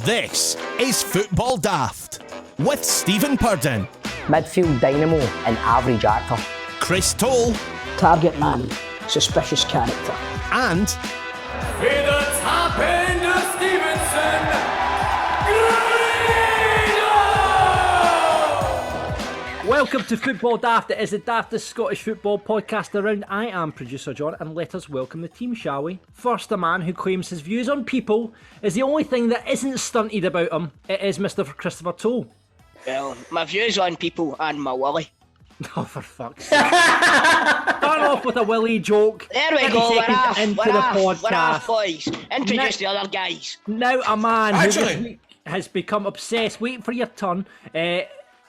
This is Football Daft with Stephen Purden, midfield dynamo and average actor, Chris Toll, target man, suspicious character, and with the top end of Stevenson, Welcome to Football Daft. It is the daftest Scottish football podcast around. I am producer John, and let us welcome the team, shall we? First, a man who claims his views on people is the only thing that isn't stunted about him. It is Mr. Christopher Toll. Well, my views on people and my willy. Oh, for fuck's sake. Start off with a Willie joke. There we go, we're off, into we're the off, podcast. we're off, boys. Introduce the other guys. Now a man who this week has become obsessed, waiting for your turn,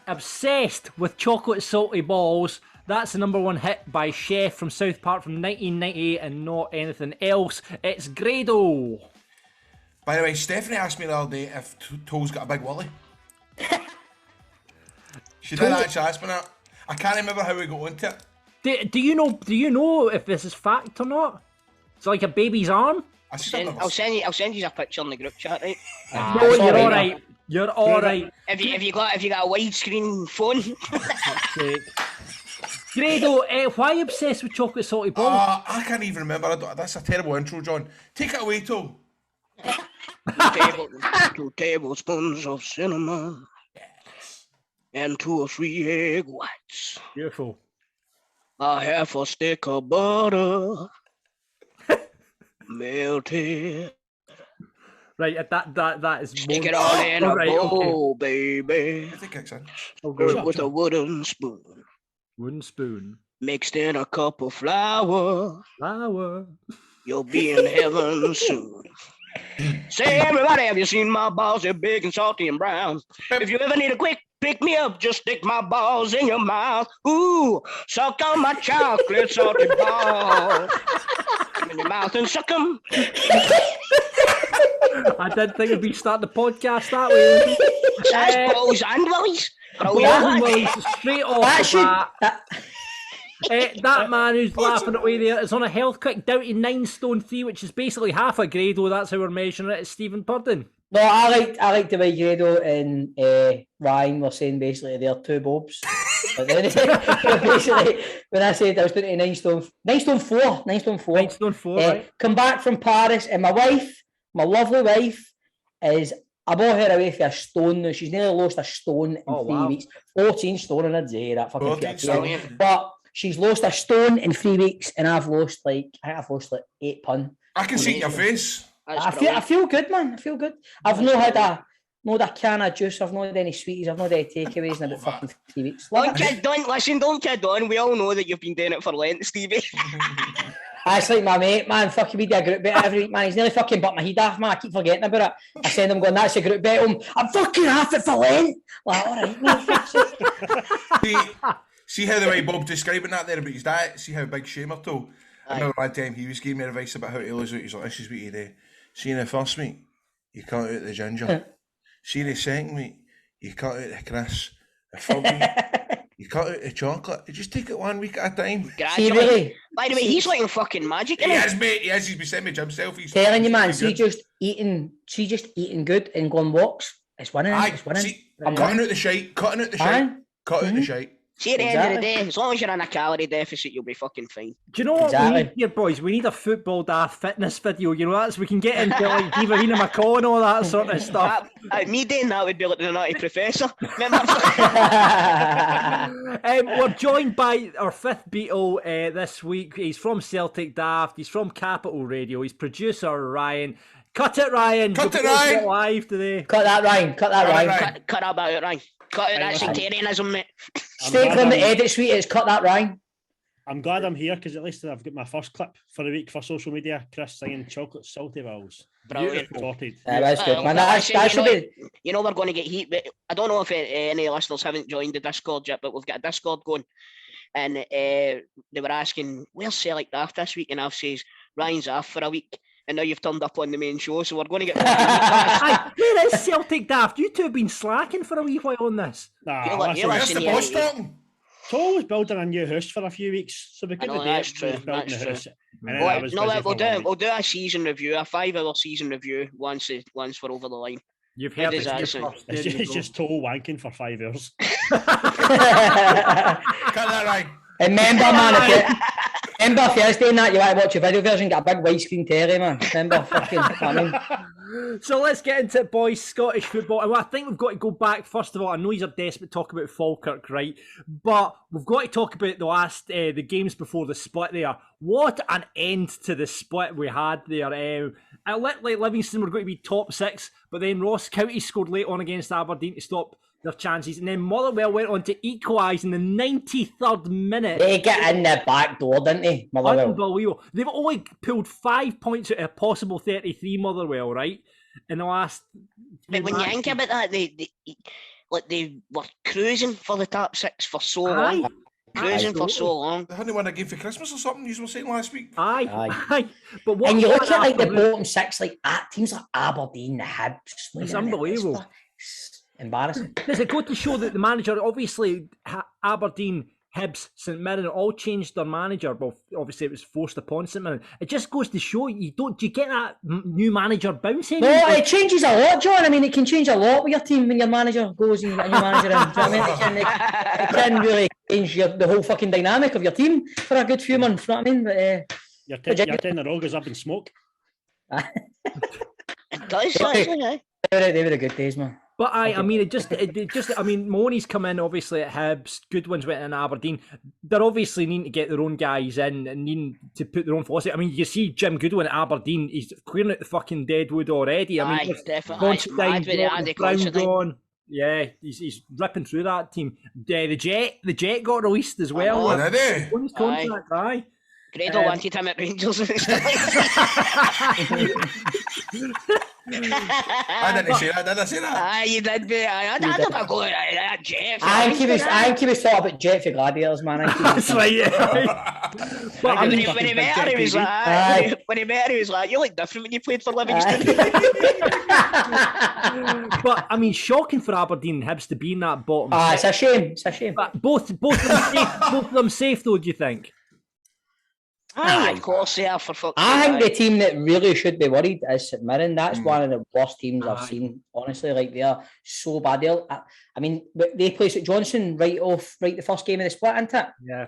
obsessed with chocolate salty balls. That's the number one hit by Chef from South Park from 1998 and not anything else. It's Grado. By the way, Stephanie asked me the other day if Toll's got a big willy. She did actually ask me that. I can't remember how we got into it. Do you know if this is fact or not? It's like a baby's arm. I'll send you a picture in the group chat, right? No, you're all right. You're all right. Have you got a widescreen phone? Grado, why are you obsessed with chocolate salty balls? I can't even remember. That's a terrible intro, John. Take it away, Toll. 2 tablespoons of cinnamon and 2 or 3 egg whites. Beautiful. A half a stick of butter melted. Right, that is. Stick it all in a bowl, baby. I think it's in. With a wooden spoon. Wooden spoon. Mixed in a cup of flour. Flour. You'll be in heaven soon. Say, everybody, have you seen my balls? They're big and salty and brown. If you ever need a quick pick me up, just stick my balls in your mouth. Ooh, suck on my chocolate salty balls. In your mouth and suck them. I didn't think we'd be starting the podcast that way. That's balls and willies. Straight off the bat. That man who's laughing away there is on a health kick down to 9 stone 3, which is basically half a Grado. That's how we're measuring it. It's Stephen Purden. No, I like the way Grado and Ryan were saying basically they're two bobs. But then basically when I said I was doing to 9 stone 4, right? Come back from Paris, and my lovely wife is. I bought her away for a stone now. She's nearly lost a stone in 3 weeks. 14 stone in a day, that fucking thing. But she's lost a stone in 3 weeks, and I've lost like 8 pun. I can see your face. I feel good, man. I feel good. I've not had a can of juice. I've not had any sweeties. I've not had any takeaways in about fucking 3 weeks. Don't kid on. We all know that you've been doing it for Lent, Stevie. That's like my mate, man. Fucking we do a group bet every week, man. He's nearly fucking butt my head off, man. I keep forgetting about it. I send him going, that's a group bet home. I'm fucking half it for Lent. Like, all right, man. See how the way Bob describing that there about his diet? See how big shamer Toll? I remember one time he was giving me advice about how to lose weight. He's like, this is what you do. See in the first week, you cut out the ginger. See in the second week, you cut out the crisps. The third week, you cut out the chocolate. You just take it 1 week at a time. See, really? By the way, he's like fucking magic. He is, mate. He is. He's been sending me gym selfies. Telling you, man. See, just eating good and going walks. It's winning. It's winning. See, I'm cutting out the shite. Cutting out the shite. See, at the end of the day, as long as you're in a calorie deficit, you'll be fucking fine. Do you know what we need here, boys? We need a Football Daft fitness video. You know, that's we can get into like Divarina McCall and all that sort of stuff. Me doing that would be like the Nutty Professor. Remember? We're joined by our fifth Beatle this week. He's from Celtic Daft. He's from Capital Radio. He's producer Ryan. Cut it, Ryan. Cut it, Ryan. Live today. Cut that, Ryan. Cut about it, Ryan. Cut out that sectarianism, mate. Straight from the edit suite, it's cut that, Ryan. I'm glad I'm here because at least I've got my first clip for the week for social media. Chris singing chocolate salty balls. Brilliant. Sorted. That's good, man. That should be. You know we're going to get heat, but I don't know if any listeners haven't joined the Discord yet, but we've got a Discord going, and they were asking, where's Celtic Daft this week? And I've says, Ryan's off for a week. And now you've turned up on the main show, so we're going to get... Where is Celtic Daft? You two have been slacking for a wee while on this. Where's the boss talking? Toll was building a new house for a few weeks, so we could have that's true. We'll do a season review, a 5-hour season review once we're over the line. You've heard does that it. sound? It's just total wanking for 5 hours. Cut that right. And remember, man, remember Thursday night, you want to watch a video version, get a big widescreen telly, man. Remember, fucking, I mean. So let's get into it, boys. Scottish football. And I think we've got to go back. First of all, I know you're desperate to talk about Falkirk, right? But we've got to talk about the games before the split there. What an end to the split we had there. It looked like Livingston were going to be top 6, but then Ross County scored late on against Aberdeen to stop their chances, and then Motherwell went on to equalise in the 93rd minute. They get in the back door, didn't they, Motherwell? Unbelievable. They've only pulled 5 points out of a possible 33, Motherwell, right? In the last... But when you think about that, they were cruising for the top 6 for so long. Cruising for so long. They hadn't won a game for Christmas or something, you were saying last week. Aye. But what and you look at like the bottom 6, like teams like Aberdeen, the Hibs. It's unbelievable. It's embarrassing. Does it go to show that the manager, obviously, Aberdeen, Hibs, St Mirren all changed their manager? Well, obviously it was forced upon St Mirren. It just goes to show do you get that new manager bouncing? No, it changes a lot, John. I mean, it can change a lot with your team when your manager goes and you get a new manager in. Do you know what I mean? It can really change the whole fucking dynamic of your team for a good few months. You know what I mean? But, your 10 the roll goes up in smoke. It does, actually, eh? They were the good days, man. But I mean, Mooney's come in obviously at Hibs, Goodwin's went in Aberdeen. They're obviously needing to get their own guys in and needing to put their own philosophy. I mean, you see Jim Goodwin at Aberdeen, he's clearing out the fucking deadwood already. I mean, definitely. Yeah, he's ripping through that team. The Jet got released as well. Oh, did he? On his contract, aye. Grado wanted him at Rangers. I didn't say that. Aye, you did, mate. I don't know go that Jeff. I think he was thought about Jet for Gladiators, man. That's right, yeah. But when he met her, he was like, when he met her, he was like, you look different when you played for Livingston. But I mean, shocking for Aberdeen and Hibs to be in that bottom. It's a shame. It's a shame. But both of them safe, though. Do you think? Aye, of course they are, for fuck's sake. I think the team that really should be worried is St Mirren. That's one of the worst teams I've seen, honestly. Like, they are so bad. I mean, they play St Johnstone right the first game of the split, isn't it? Yeah.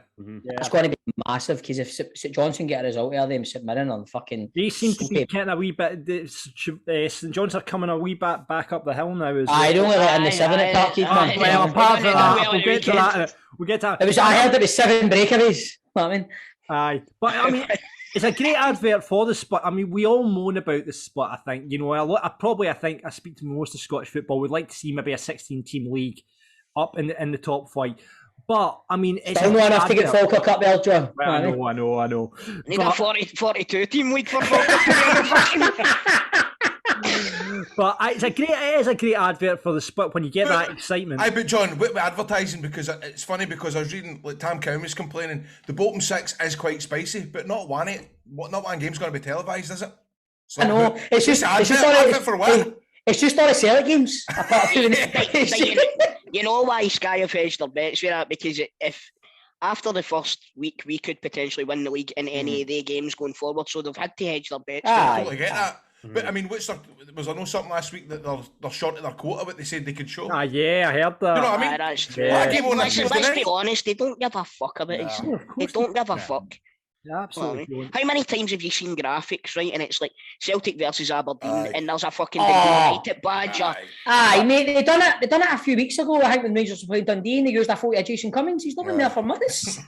It's going to be massive, because if St Johnstone get a result there, then St Mirren on fucking... They seem to be getting a wee bit... St John's are coming a wee bit back up the hill now. I don't let in the 7 at Parkhead, man. Well, apart from that, we'll get to that. We'll get to that. I heard it was 7 breakaways. You know what I mean? Aye, but I mean, it's a great advert for the split. I mean, we all moan about the split. I think, you know, I think I speak to most of Scottish football. Would like to see maybe a 16-team league up in the top flight. But I mean, it's still not enough to get Falkirk up there, John. Well, I know. Need a 42-team league for Falkirk. But it is a great advert for the split when you get that excitement. But John, with advertising, because it's funny, because I was reading, like Tam Cowan was complaining, the bottom 6 is quite spicy, but not one game's going to be televised, is it? So I know. It's just all the Celtic games. You know why Sky have hedged their bets with that? Because if after the first week, we could potentially win the league in any of their games going forward, so they've had to hedge their bets. I totally get that. But I mean, was there something last week that they're short of their quota, but they said they could show? Yeah, I heard that. You know what I mean? That's true. Let's be honest, they don't give a fuck about it. They don't give a fuck. Yeah, absolutely. How many times have you seen graphics, right? And it's like Celtic versus Aberdeen, and there's a fucking United badge. Aye, mate, they done it a few weeks ago. I think when Rangers were playing Dundee, and they used a photo of Jason Cummings. He's not been there for months.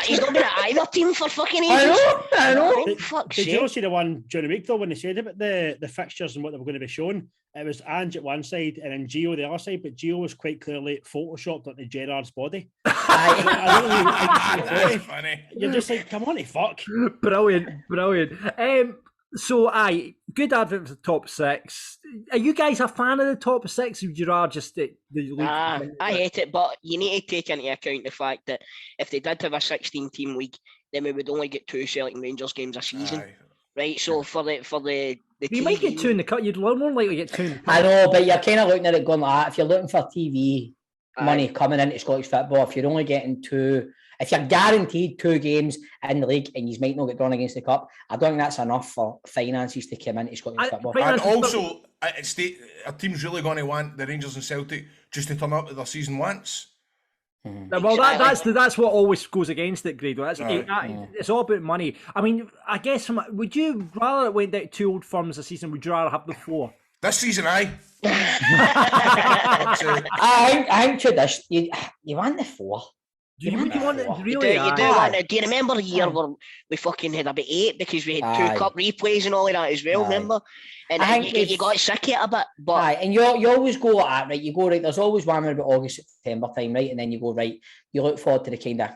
He's not been at either team for fucking ages. I know. Did you all see the one during the week though when they said about the fixtures and what they were going to be shown? It was Ange at one side and then Gio the other side, but Gio was quite clearly photoshopped onto Gerrard's body. That's funny. You're just like, come on, fuck. Brilliant. So, good advert for the top 6. Are you guys a fan of the top 6, or would you rather just the league? I hate it, but you need to take into account the fact that if they did have a 16-team league, then we would only get 2 Celtic and Rangers games a season. Right, so for the you might get 2 in the cut. You'd more likely get 2 in the cut. I know, but you're kind of looking at it going like that. If you're looking for TV money coming into Scottish football, if you're only getting 2, If you're guaranteed 2 games in the league and you might not get drawn against the cup, I don't think that's enough for finances to come into Scottish football. And also, a team's really going to want the Rangers and Celtic just to turn up to their season once. Well, that's what always goes against it, Grado. It's all about money. I mean, I guess would you rather it went out 2 Old Firms a season? Would you rather have the 4? This season, aye. I think tradition. You want the 4. Do you want it really? You do want it. Do you remember the year where we fucking had about 8 because we had 2 cup replays and all of that as well? Remember? And I think you got sick of it a bit. But and you always go at that, right? You go right. There's always one about August, September time, right? And then you go right. You look forward to the kind of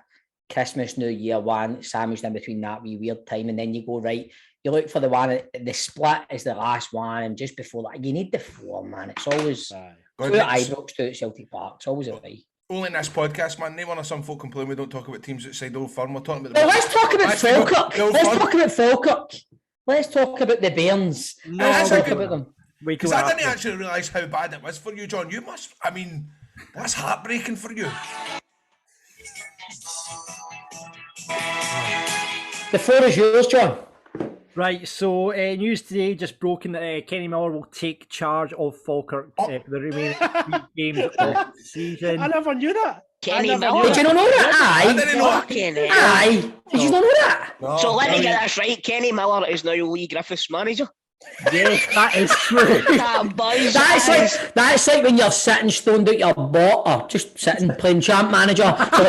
Christmas, New Year one sandwiched in between that wee weird time, and then you go right. You look for the one. The split is the last one, and just before that, you need the 4, man. It's always 2 at Ibrox, 2 at Celtic Park. It's always a right. Only in this podcast, man. No one of some folk complain we don't talk about teams outside Old Firm. We're talking about. Well, let's talk about Falkirk. Let's talk about Falkirk. Let's talk about the Bairns. No, let's talk about them. Because I didn't actually realise how bad it was for you, John. You must. I mean, that's heartbreaking for you. The 4 is yours, John. Right, so news today just broken that Kenny Miller will take charge of Falkirk for the remaining 3 games of the season. I never knew that. Kenny Miller. Did you not know that? I didn't know. Aye. Did you not know that? No. So let me get this right. Kenny Miller is now Lee Griffiths' manager. Yes, that is true. That's like when you're sitting stoned out your butt or just sitting playing champ manager for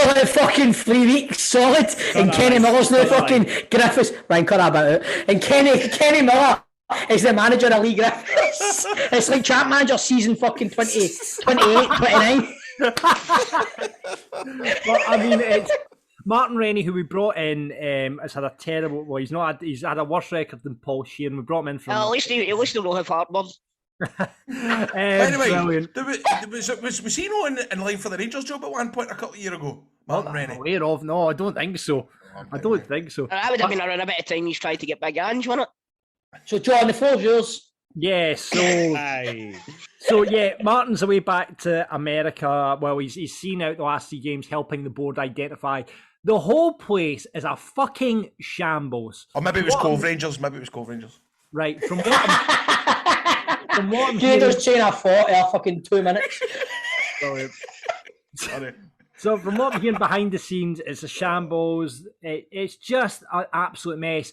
like fucking 3 weeks solid, and Kenny Miller's now fucking Griffiths. Ryan, cut that about it. And Kenny Miller is the manager of Lee Griffiths. It's like champ manager season fucking 20, 28, 29. Well, I mean, it's Martin Rennie, who we brought in, has had a terrible. Well, he's had a worse record than Paul Sheeran. We brought him in from. At least he'll not have heartburn. Anyway, was he not in line for the Rangers job at one point a couple of years ago? Martin Rennie. Aware of? No, I don't think so. I don't think so. That would have been around a bit of time he's tried to get big Ange, wasn't it? So, John, the 4's yours. Yeah, so yeah, Martin's away back to America. Well, he's seen out the last 3 games, helping the board identify the whole place is a fucking shambles. Or maybe it was Cove Rangers. Right, from what I'm Gators chain of 40 fucking 2 minutes. Sorry. So from what I'm hearing behind the scenes, it's a shambles. It's just an absolute mess.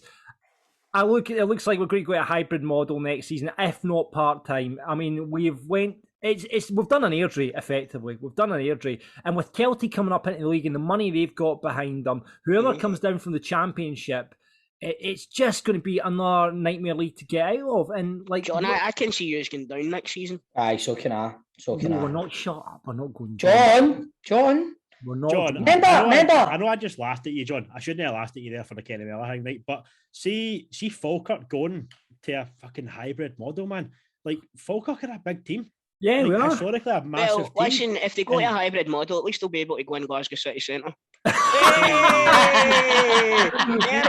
It looks like we're going to go to a hybrid model next season, if not part-time. I mean, we've done an airdrie, effectively. We've done an airdrie. And with Kelty coming up into the league and the money they've got behind them, whoever comes down from the championship, it's just going to be another nightmare league to get out of. And like, John, I can see you going down next season. Aye, so can I. We're not shut up. We're not going down. John. We're not. John, remember. I know I just laughed at you, John. I shouldn't have laughed at you there for the Kenny Miller thing, right? But see Falkirk going to a fucking hybrid model, man. Like, Falkirk are a big team. Yeah, like, we are. Historically, a massive team. Listen, if they go to a hybrid model, at least they'll be able to go in Glasgow City Centre. There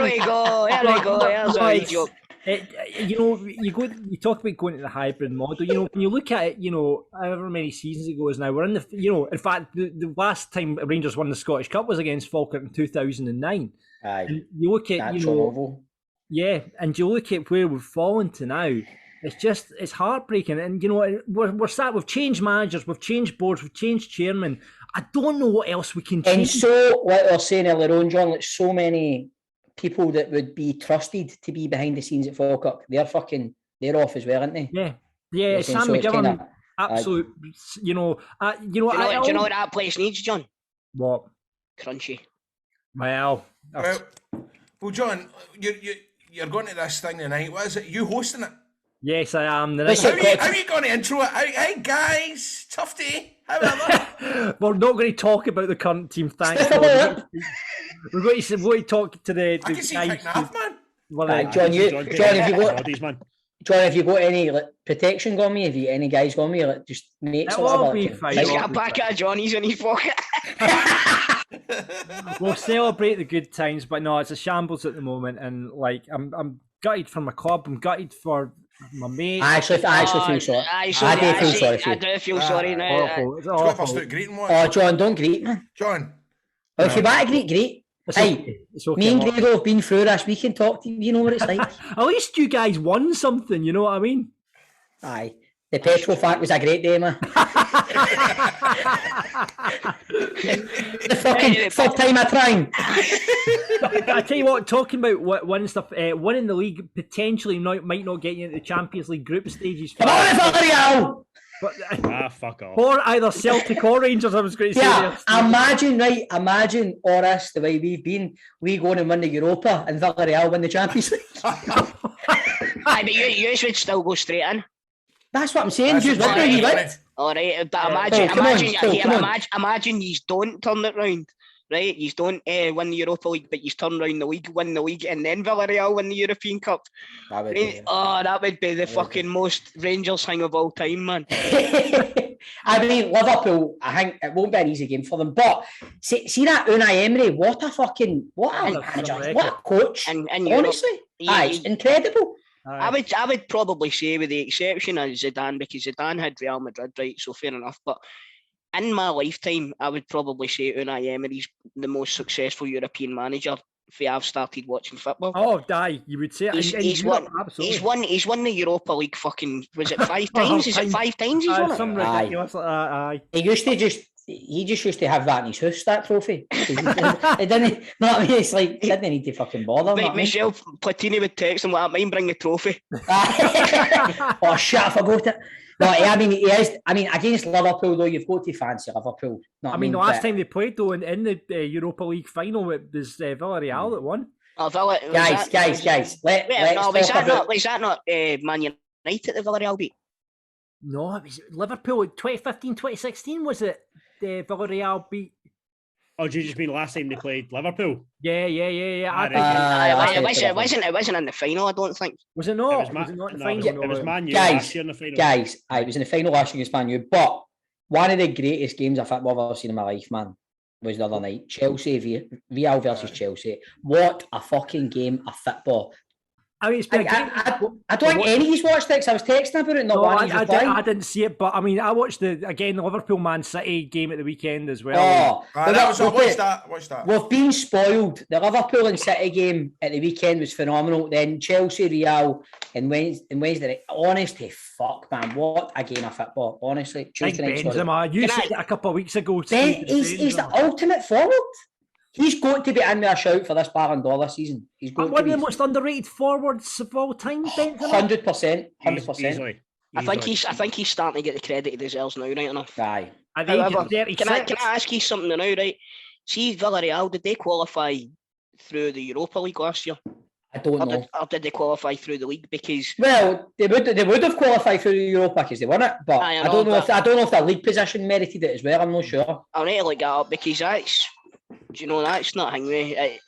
we go. There's a wee joke. You talk about going to the hybrid model. When you look at it, however many seasons it goes now, we're in the. In fact, the last time Rangers won the Scottish Cup was against Falkirk in 2009. Aye. And you look at yeah, and you look at where we've fallen to now. It's heartbreaking, and we've changed managers, we've changed boards, we've changed chairman. I don't know what else we can change. And so, like I was saying earlier on, John, like so many people that would be trusted to be behind the scenes at Falkirk, they're off as well, aren't they? Yeah. Sam McGivern, absolute. Do you know what that place needs, John? What? Crunchy. Well, John, you're going to this thing tonight. What is it? You hosting it? Yes, I am. How are you going to intro it? Hey guys, tough day. We're not going to talk about the current team. Thanks. We're going to talk to the I can see kicking off, man. Well, John, have you got any protection on me? Have you any guys on me? Just mates or whatever? He's got a packet of Johnny's in his pocket. We'll celebrate the good times, but no, it's a shambles at the moment, and like I'm gutted for my club. I'm gutted for my mate. I actually feel sorry. I do feel sorry for you. I do feel sorry now. It's awful. Oh, John, don't greet me. John, Well, if you want to great. It's Hey, okay. It's okay. me and Grego have been through this. We can talk to you. You know what it's like. At least you guys won something, you know what I mean? Aye. The petrol fact was a great day, man. The fucking third time I tried. I tell you what, talking about winning stuff, winning the league potentially might not get you into the Champions League group stages. Come on, Villarreal! Fuck off. Or either Celtic or Rangers, I was going to say. Yeah, imagine us the way we've been. We go and win the Europa and Villarreal win the Champions League. Aye, but you would still go straight in. That's what I'm saying. Just win where you win. All right, but imagine you don't turn it round, right? You don't win the Europa League, but you turn round the league, win the league, and then Villarreal win the European Cup. That would be the fucking most Rangers thing of all time, man. I mean, Liverpool, I think it won't be an easy game for them. But see that Unai Emery, what a manager, what a coach. And honestly, it's incredible. I would probably say, with the exception of Zidane, because Zidane had Real Madrid, right? So fair enough. But in my lifetime, I would probably say Unai Emery's the most successful European manager if I've started watching football. Oh, you would say he's won the Europa League fucking, was it 5 times? Is it 5 times he's won it? Something ridiculous like that, aye. He just used to have that in his house, that trophy. He didn't, know what I mean? It's like, he didn't need to fucking bother. Mate, Michel Platini would text him, like, mine bring the trophy. Oh, shit, I forgot it. No, I mean, he is. I mean, against Liverpool, though, you've got to fancy Liverpool. I mean, the last time they played, though, in the Europa League final, it was Villarreal that won. Oh, guys. Was that not Man United that Villarreal beat? No, it was Liverpool 2015, 2016, was it? Villarreal beat. Oh, do you just mean last time they played Liverpool? Yeah. It wasn't in the final, I don't think. Was it not? Was it not in the final? It was Man U last year in the final. Guys, it was in the final last year against Man U. But one of the greatest games of football I've ever seen in my life, man, was the other night. Real versus Chelsea. What a fucking game of football. I mean, it's been I don't think any of you watched it because I was texting about it. I didn't see it, but I mean, I watched the Liverpool Man City game at the weekend as well. Watch that. We've been spoiled. The Liverpool and City game at the weekend was phenomenal. Then Chelsea, Real, and Wednesday night. Honest to fuck, man, what a game of football. Honestly, Tuesday night. You said it a couple of weeks ago. He's the ultimate forward. He's got to be in there shout for this Ballon d'Or this season. He's got one of the most underrated forwards of all time. 100%. I think he's starting to get the credit he deserves now, right enough. Aye. However, can I ask you something now, right? See, Villarreal, did they qualify through the Europa League last year? I don't know. Or did they qualify through the league? Because they would have qualified through the Europa because they won it, but I don't know if their league position merited it as well. I'm not sure. I'll need to look that up because that's not hanging.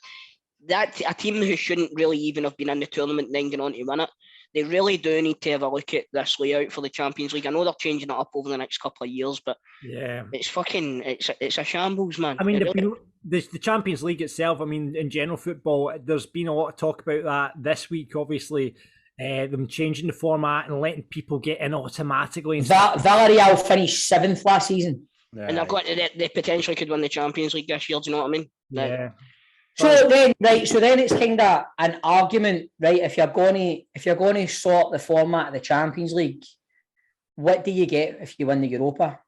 That a team who shouldn't really even have been in the tournament and then going on to win it. They really do need to have a look at this layout for the Champions League. I know they're changing it up over the next couple of years, but it's a shambles, man. I mean, the Champions League itself, I mean, in general football, there's been a lot of talk about that this week, obviously. Them changing the format and letting people get in automatically. Villarreal finished 7th last season. And they potentially could win the Champions League this year, do you know what I mean? Yeah. So then it's kind of an argument, right? If you're going to sort the format of the Champions League, what do you get if you win the Europa?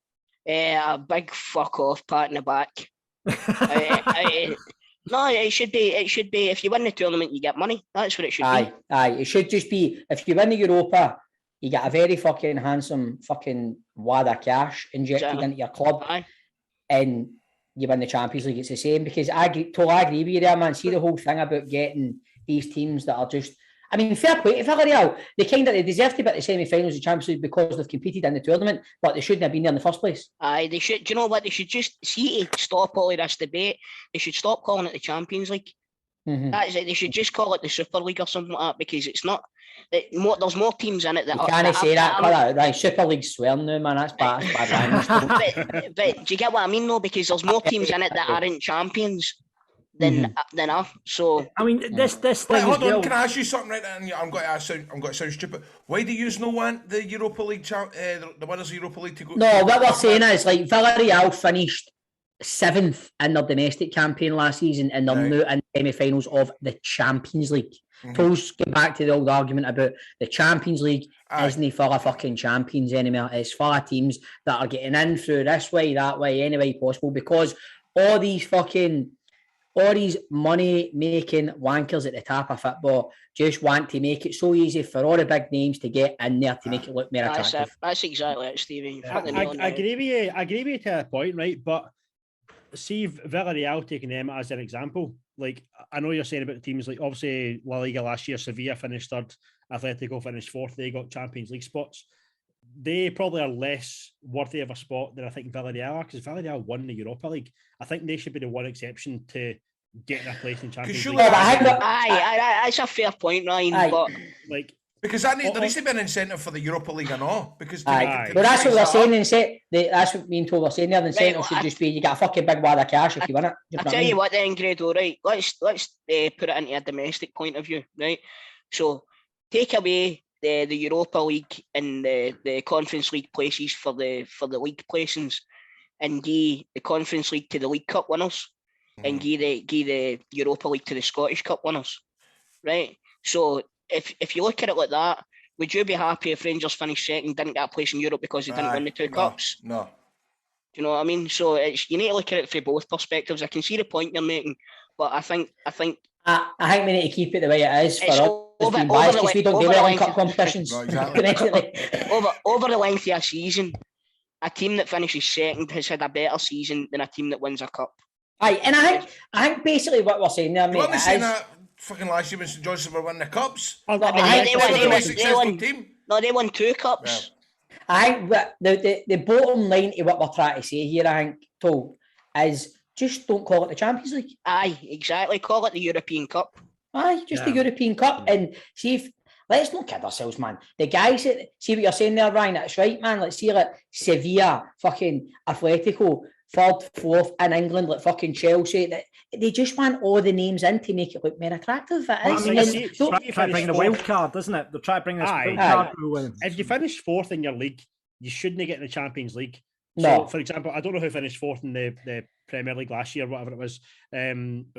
A big fuck off pat in the back. No, it should be. If you win the tournament, you get money. That's what it should be. Aye. It should just be if you win the Europa, you get a very fucking handsome fucking wad of cash injected into your club, and you win the Champions League. It's the same because I totally agree with you there, man. See the whole thing about getting these teams that are just. I mean, fair play to Villarreal. They deserve to be at the semi-finals of the Champions League because they've competed in the tournament, but they shouldn't have been there in the first place. Aye, they should. Do you know what? They should just see to stop all of this debate. They should stop calling it the Champions League. Mm-hmm. That is it. They should just call it the Super League or something like that because it's not. There's more teams in it that. You can't say that. Right, Super League's swearing now, man. That's bad. But do you get what I mean, though? Because there's more teams in it that aren't champions than are. So I mean, this thing. Hold on, can I ask you something right now? I'm going to sound stupid. Why do you not want the Europa League the winners of Europa League to go? No, what we're saying is like Villarreal finished 7th in their domestic campaign last season, and they're now in semi-finals of the Champions League. Toes get back to the old argument about the Champions League isn't full of fucking champions anymore. It's full of teams that are getting in through this way, that way, any way possible, because all these money-making wankers at the top of football just want to make it so easy for all the big names to get in there to make it look more attractive. That's exactly it, Stevie. I agree with you to a point, right? But see Villarreal, taking them as an example. Like, I know you're saying about teams like, obviously, La Liga last year, Sevilla finished third, Atletico finished fourth, they got Champions League spots. They probably are less worthy of a spot than I think Villarreal are, because Villarreal won the Europa League. I think they should be the one exception to getting a place in Champions League. That's a fair point, Ryan. But like, because there needs to be an incentive for the Europa League and all. Because well, that's what we're saying. That's what me and Toby were saying there. The incentive should just be you get a fucking big wad of cash if you win it. I'll tell you what then, Grado, right? Let's put it into a domestic point of view, right? So take away the Europa League and the Conference League places for the league placings, and give the Conference League to the League Cup winners, and give the Europa League to the Scottish Cup winners, right? So if you look at it like that, would you be happy if Rangers finished second, didn't get a place in Europe because they didn't win the two cups? No. Do you know what I mean? So you need to look at it from both perspectives. I can see the point you're making, but I think we need to keep it the way it is for us. Because we don't do well in cup competitions. No, exactly. over the length of a season, a team that finishes second has had a better season than a team that wins a cup. And I think basically what we're saying there, mate, weren't saying that fucking last year when St Johnstone were winning the cups. They won two cups. Yeah. I think the bottom line to what we're trying to say here, I think, Tol, is just don't call it the Champions League. Aye, exactly. Call it the European Cup. Aye, just the European Cup. And see if, let's not kid ourselves, man. The guys that, see what you're saying there, Ryan, that's right, man. Let's see like Sevilla, fucking Atletico, third, fourth in England, like fucking Chelsea. They just want all the names in to make it look more attractive. It's trying to bring the wild card, doesn't it? They're trying to bring this wild card rule in. If you finish fourth in your league, you shouldn't get in the Champions League. No. So, for example, I don't know who finished fourth in the Premier League last year, whatever it was. But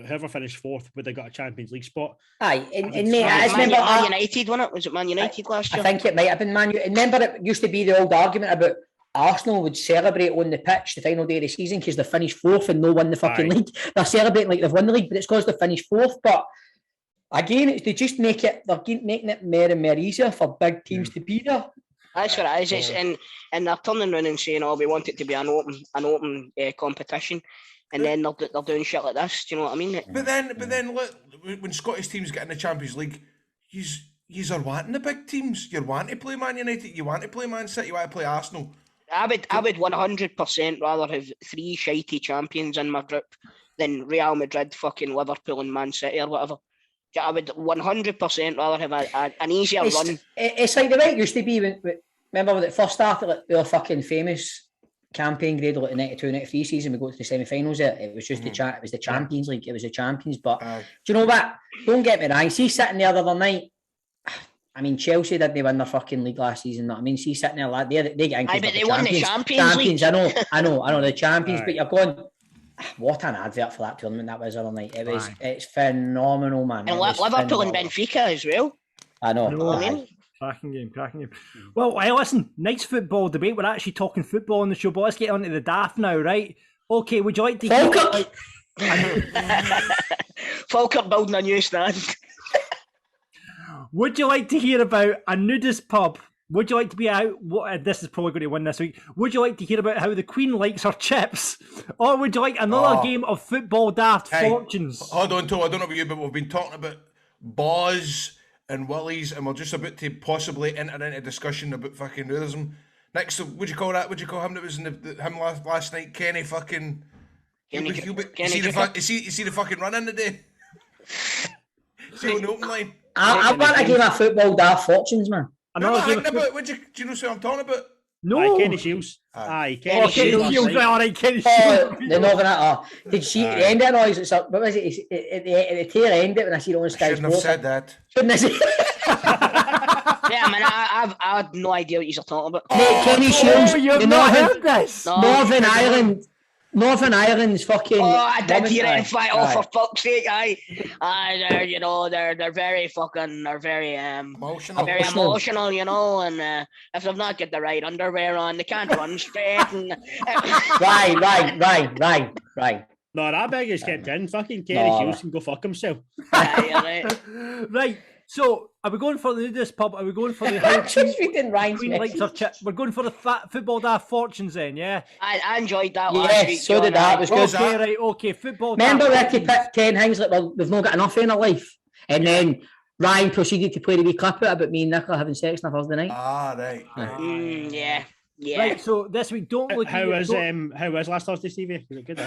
whoever finished fourth would have got a Champions League spot. Aye, and mate, Man United won it. Was it Man United last year? I think it might have been Man United. Remember, it used to be the old argument about Arsenal would celebrate on the pitch the final day of the season because they finished fourth and no won the fucking league. They're celebrating like they've won the league, but it's because they finished fourth. But again, they just making it more and more easier for big teams to be there. That's what it is. And they're turning around and saying, "Oh, we want it to be an open competition," and then they're doing shit like this. Do you know what I mean? But then, look, when Scottish teams get in the Champions League, you are wanting the big teams. You want to play Man United. You want to play Man City. You want to play Arsenal. I would 100% rather have three shitey champions in my group than Real Madrid, fucking Liverpool, and Man City or whatever. I would 100% rather have an easier run. It's like the way it used to be remember when it first started, like the fucking famous campaign grade, like the 92-93 season, we go to the semi-finals. It was just it was the Champions League. It was the Champions. But do you know what? Don't get me wrong. See, sitting there the other night. I mean, Chelsea didn't win their fucking league last season. I mean, see, sitting there, lad, they get in. But they won the Champions League. I know, the champions. But you're going, what an advert for that tournament that was the other night. It's phenomenal, man. And Liverpool and Benfica as well. I know. Cracking game. Well, listen, nice football debate. We're actually talking football on the show, but let's get on to the Daft now, right? Okay, would you like to Falkirk building a new stand. Would you like to hear about a nudist pub? Would you like to be out? This is probably going to win this week. Would you like to hear about how the Queen likes her chips? Or would you like another game of football Daft fortunes? Hold on, Toe. I don't know about you, but we've been talking about Boz and Willies, and we're just about to possibly enter into discussion about fucking nudism. Next, what do you call that? What do you call him that was in him last night? Kenny fucking... You see the fucking run in today? See on the open line? I want a game of football Daft fortunes, man. Do you know what I'm talking about? No. Kenny Shields. Kenny Shields. All right, Kenny Shields. The Northern Did you see the end of the noise? What was it? At the tail end it when I see it on Sky Sports. Shouldn't have said that. Shouldn't have said Yeah, man, I had no idea what you're talking about. Kenny Shields. You've not heard this? Northern Ireland. Northern Ireland's fucking. Oh, I did woman, hear it in fact. Oh, aye. for fuck's sake, they're, you know, they're very fucking, they're very Emotional. very emotional, you know, and if they've not got the right underwear on, they can't run straight. And Right. No, that big is kept in. Fucking Kerry Hughes can go fuck himself. Right. So, are we going for the nudist pub? Are we going for the I'm just reading Ryan's Queen likes her chip? We're going for the football daft fortunes then, yeah? I enjoyed that last week. Yes, so did that. It was good. Okay, right, okay. Football Remember daft Ricky picked 10 things like, well, we've not got enough in our life. And then Ryan proceeded to play the wee clip out about me and Nicola having sex on a Thursday night. Ah, right. Yeah. Right, so this week, don't look How was last Thursday, Stevie? Was it good?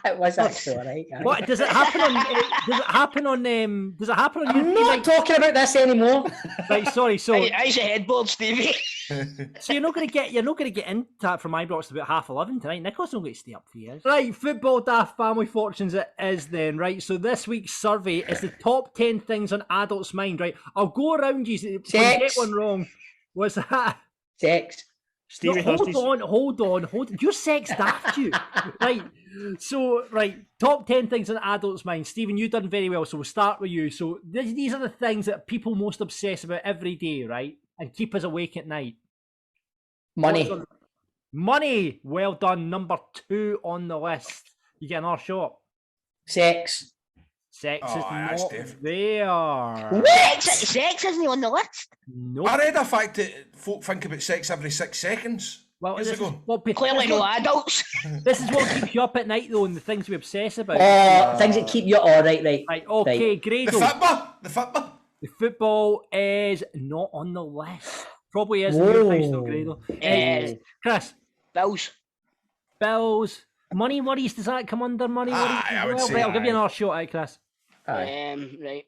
It was actually alright. What does it happen on? Does it happen on? Does it happen on? I'm not talking about this anymore. Right, sorry. So How's your headboard, Stevie? So you're not going to get into that from Ibrox about 11:30 tonight. Nicholas don't get to stay up for years. Right, football daft family fortunes it is then. Right, so this week's survey is the top 10 things on adults' mind. Right, I'll go around you. If you get one wrong, what's that? Sex. Stevie, no, hold on. You're sex daft, you. Right. So, top 10 things on adults' mind. Stephen, you've done very well, so we'll start with you. So, these are the things that people most obsess about every day, right? And keep us awake at night. Money. Well done. Number 2 on the list. You get another shot. Sex. Sex is not there. What? Sex isn't on the list? No. I read a fact that folk think about sex every 6 seconds. Well, clearly no adults. This is what keeps you up at night, though, and the things we obsess about. Things that keep you all right. Right, okay, Grado. The football. The football is not on the list. Probably is in your place, though, Grado. Chris. Bills. Money worries, does that come under money worries? I would say right, I'll give you another shot at Chris. Right.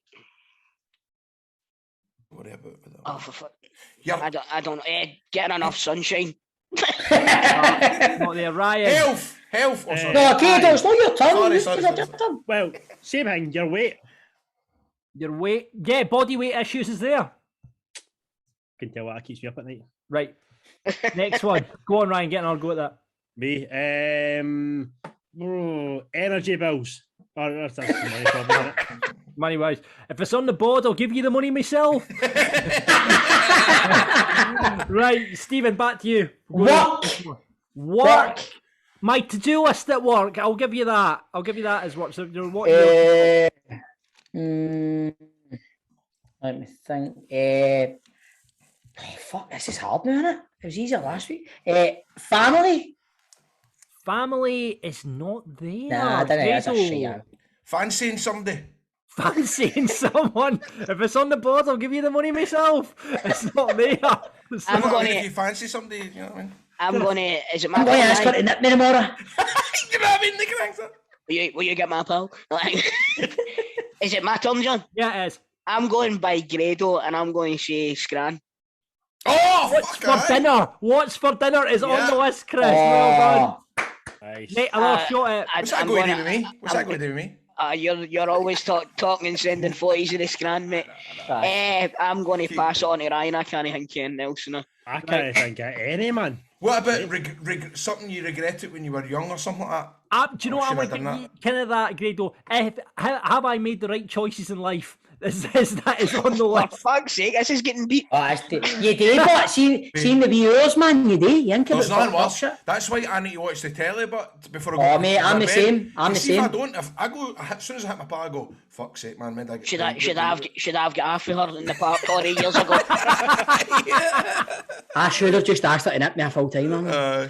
Worry about that. Oh, for fuck. I don't getting enough sunshine. Not there, Ryan. Health. Oh, sorry. No, okay, it's not your turn. Sorry. Well, same thing. Your weight. Yeah, body weight issues is there. Can tell what keeps me up at night. Right. Next one. Go on, Ryan. Get another go at that. Me. Energy bills. That's money problem, isn't it? Money wise. If it's on the board, I'll give you the money myself. Right, Stephen, back to you. Work. My to-do list at work. I'll give you that. As work. So what? Let me think. Fuck, this is hard now, isn't it? It was easier last week. Family. Family is not there. Nah, I don't know. That's a shit. Fancying somebody. Fancying someone. If it's on the board, I'll give you the money myself. It's not there. If you fancy somebody, you know what I mean? Is it my I'm going to ask her to nip me tomorrow. You know what I mean? The answer. Will you get my pal? Is it my turn, John? Yeah, it is. I'm going by Grado and I'm going to say Scran. Oh, What's for dinner? What's for dinner is on the list, Chris. Well done. Nice. Mate, another shot at it. What's that going to do with me? What's that going to do with me? You're always talking and sending photos of the Scran, mate. I'm going to pass it on to Ryan. I can't think of anything else now. I can't think of any, man. What about something you regretted when you were young or something like that? Do you know what I'm like? Kind of that, Grado. Have I made the right choices in life? That is on the list. For fuck's sake, this is getting beat. You do, but seen the viewers, man. You do. You think There's about nothing worse. shit. That's why I need to watch the telly, but before I go. Oh, mate, I'm the same. If I don't, as soon as I hit my pal, I go, fuck's sake, man. Should I have got half of her in the park 40 years ago? I should have just asked her to nip me a full time. The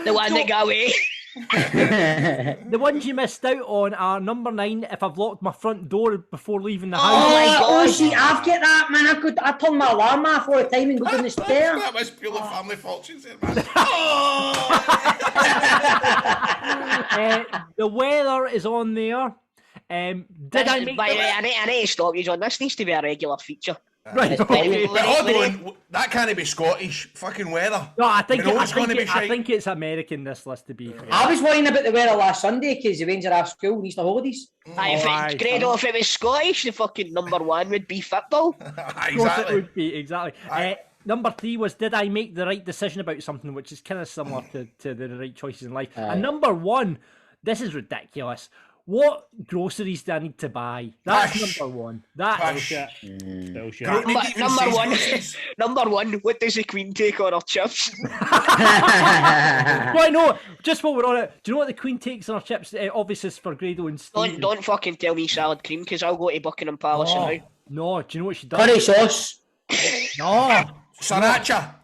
one that got away. The ones you missed out on are number 9. If I've locked my front door before leaving the house. Oh my God! See, I've got that, man. I turn my alarm off all the time and go down the stairs. That was purely family fortunes, man. The weather is on there. I need to stop you, John. This needs to be a regular feature. Right, okay. But hold on, that can't be Scottish fucking weather. No, I think it's American, this list, to be fair. I was worrying about the weather last Sunday because the Rangers are off school and Easter holidays. If it was Scottish, the fucking number 1 would be football. Exactly. Of course it would be, exactly. number 3 was, did I make the right decision about something, which is kind of similar to the right choices in life. And number 1, this is ridiculous. What groceries do I need to buy? That's number 1. That's bullshit. Number one, what does the Queen take on her chips? Right, no, just while we're on it, do you know what the Queen takes on her chips? Obviously, it's for Grado and Steve. Don't fucking tell me salad cream, because I'll go to Buckingham Palace now. No, do you know what she does? Curry sauce. No. Sriracha.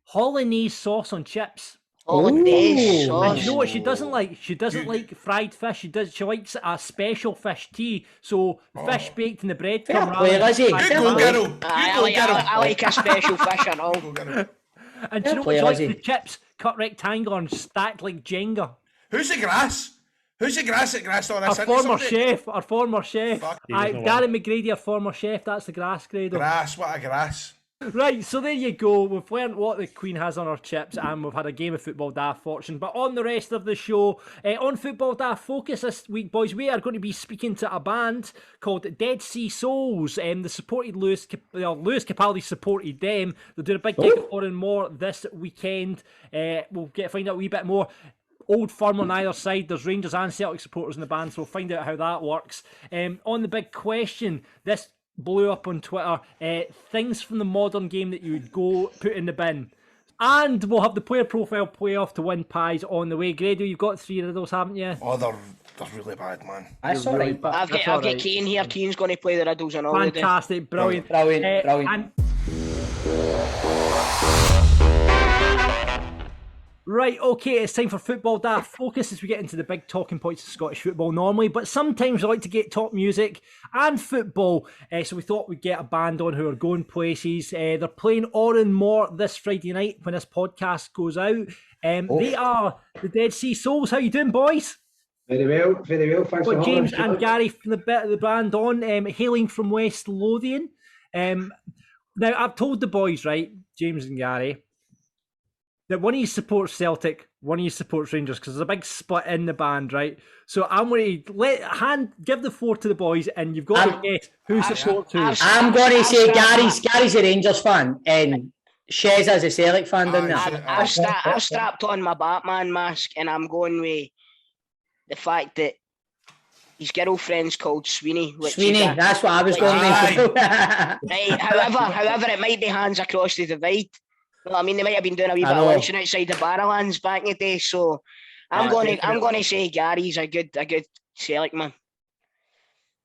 Hollandaise sauce on chips. Hollandaise And sauce. you know what she doesn't like? She doesn't like fried fish. She likes a special fish tea. So fish baked in the bread. Fair play, Lizzie. Good go, girl. I like a special fish and all. And do you know what she likes? The chips cut rectangle and stacked like Jenga. Who's the grass? Who's the grass at Grass? Our former chef. Darren McGrady, our former chef. That's the grass, Grado. Grass, what a grass. Right, so there you go. We've learned what the Queen has on her chips, and we've had a game of Football Daft Fortune. But on the rest of the show, on Football Daft Focus this week, boys, we are going to be speaking to a band called Dead Sea Souls. They supported Lewis Capaldi supported them. They're doing a big gig at More this weekend. We'll find out a wee bit more. Old Firm on either side. There's Rangers and Celtic supporters in the band, so we'll find out how that works. On the big question, this blew up on Twitter, things from the modern game that you would go put in the bin. And we'll have the player profile playoff to win pies on the way. Grado, you've got 3 of those, haven't you? Oh, they're really bad, man. That's all right. I've got Keane here. Keane's going to play the riddles and all. Fantastic, brilliant. Brilliant. Right, okay, it's time for Football Daft Focus as we get into the big talking points of Scottish football normally, but sometimes we like to get top music and football, so we thought we'd get a band on who are going places. They're playing More this Friday night when this podcast goes out. They are the Dead Sea Souls. How you doing, boys? Very well. Thanks for having James us. and Gary from the band on, hailing from West Lothian. Now, I've told the boys, right, James and Gary, that one of you supports Celtic, one of you supports Rangers, because there's a big split in the band, right? So I'm going to give the floor to the boys, and you've got to guess who supports who. I'm going to say Gary's a Rangers fan, and Shez is a Celtic fan, doesn't he? I've strapped on my Batman mask, and I'm going with the fact that his girlfriend's called Sweeney. Sweeney, that's what I was going with. Right, however, it might be hands across the divide. Well, I mean, they might have been doing a wee bit of lunching outside the Barrowlands back in the day, so I'm going to say Gary's a good Celtic man.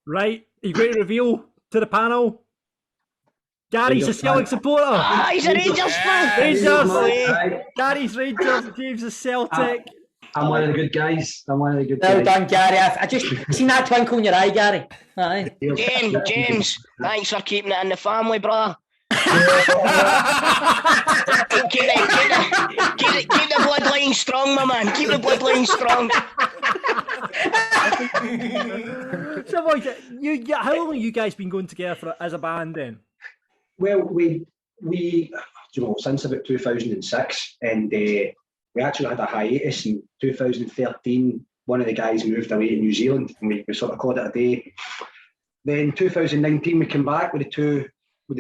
Right, are you going to reveal to the panel? Gary's a Celtic supporter. He's a Rangers fan. Rangers. Gary's Rangers. James is Celtic. I'm one of the good guys. Well done, Gary. I just seen that twinkle in your eye, Gary. Aye. James, thanks for keeping it in the family, brother. keep the bloodline strong, my man. Keep the bloodline strong. So, boys, how long have you guys been going together as a band then? Well, we since about 2006, and we actually had a hiatus in 2013. One of the guys moved away to New Zealand, and we sort of called it a day. Then 2019, we came back with the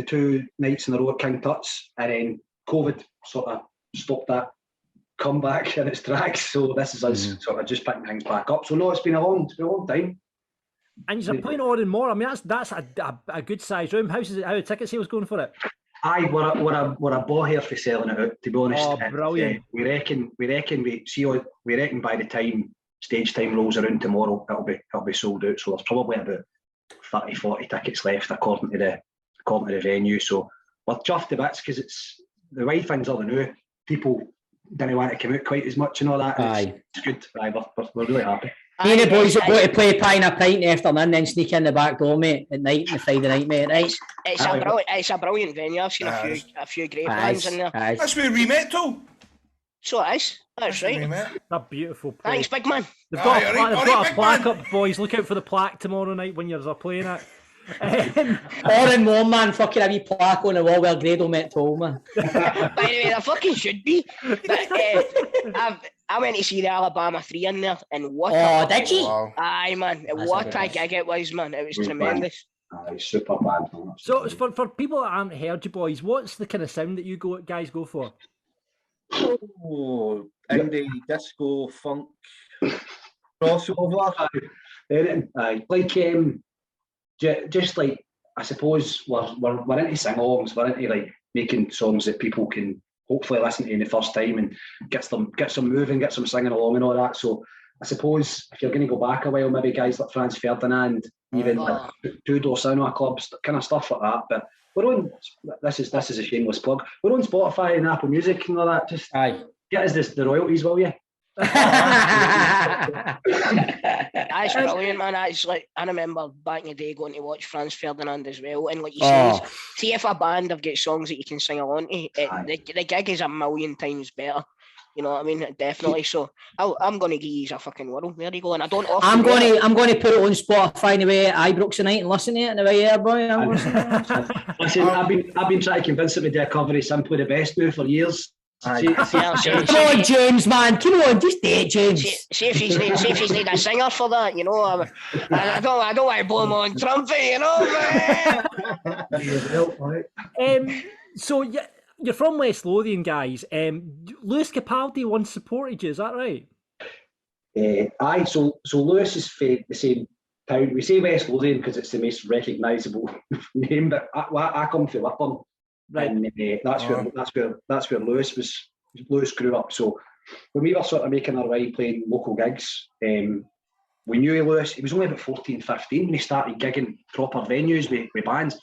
two nights in a row at King Tut's, and then COVID sort of stopped that comeback in its tracks. So this is us sort of just picking things back up. So no, it's been a long time. And you're playing on and more. I mean, that's a good size room. How are ticket sales going for it? Aye, we're a ball here for selling it out, to be honest. Oh, brilliant! We reckon by the time stage time rolls around tomorrow, it'll be sold out. So there's probably about 30-40 tickets left according to the venue. So we're chuffed to bits because it's the way things are now. People didn't want to come out quite as much and all that. And it's good. Aye, we're really happy. Me and the boys are going to play pie and a pint afternoon, then sneak in the back door, mate, at night on the Friday night, mate. Right? It's a brilliant venue. I've seen a few great bands in there. That's where we met, too. So it is. That's right. A beautiful place. Thanks, big man. They've got a plaque up, boys. Look out for the plaque tomorrow night when you're playing it. Or in one man, fucking a wee plaque on the wall where Grado met Tolman. By the way, there fucking should be. But, I went to see the Alabama 3 in there, and what? Oh, did you? Wow. Aye, man. What a gig it was, man. It was tremendous. Aye, super band. So for people that haven't heard you boys, what's the kind of sound that you guys go for? Oh, indie, disco, funk, crossover. Aye, like just like I suppose we're into sing-alongs, we're into like making songs that people can hopefully listen to in the first time and get some moving, get some singing along and all that. So I suppose if you're going to go back a while, maybe guys like Franz Ferdinand, even like Two Door Cinema Clubs, kind of stuff like that. But we're on. This is a shameless plug. We're on Spotify and Apple Music and all that. Just get us the royalties, will you? That's brilliant, man. That's like, I remember back in the day going to watch Franz Ferdinand as well, and like you say, see if a band have got songs that you can sing along to, the gig is a million times better. You know what I mean? Definitely. So I'm going to give you a fucking whirl. There you go. And I don't often. I'm going to put it on Spotify in the way Ibrox tonight and listen to it in the way, boy. Listen, I've been trying to convince him to do a cover of Simply the Best now for years. Come on, James, man. Come on, just do it, James. See if he's need a singer for that, you know. I don't want to blow him on trumpet, you know, man. So you're from West Lothian, guys. Lewis Capaldi once supported you, is that right? Aye, so Lewis is from the same town. We say West Lothian because it's the most recognisable name, but I come from Lippon. Right. And that's where Lewis grew up. So when we were sort of making our way playing local gigs, we knew Lewis. He was only about 14, 15 when he started gigging proper venues with bands.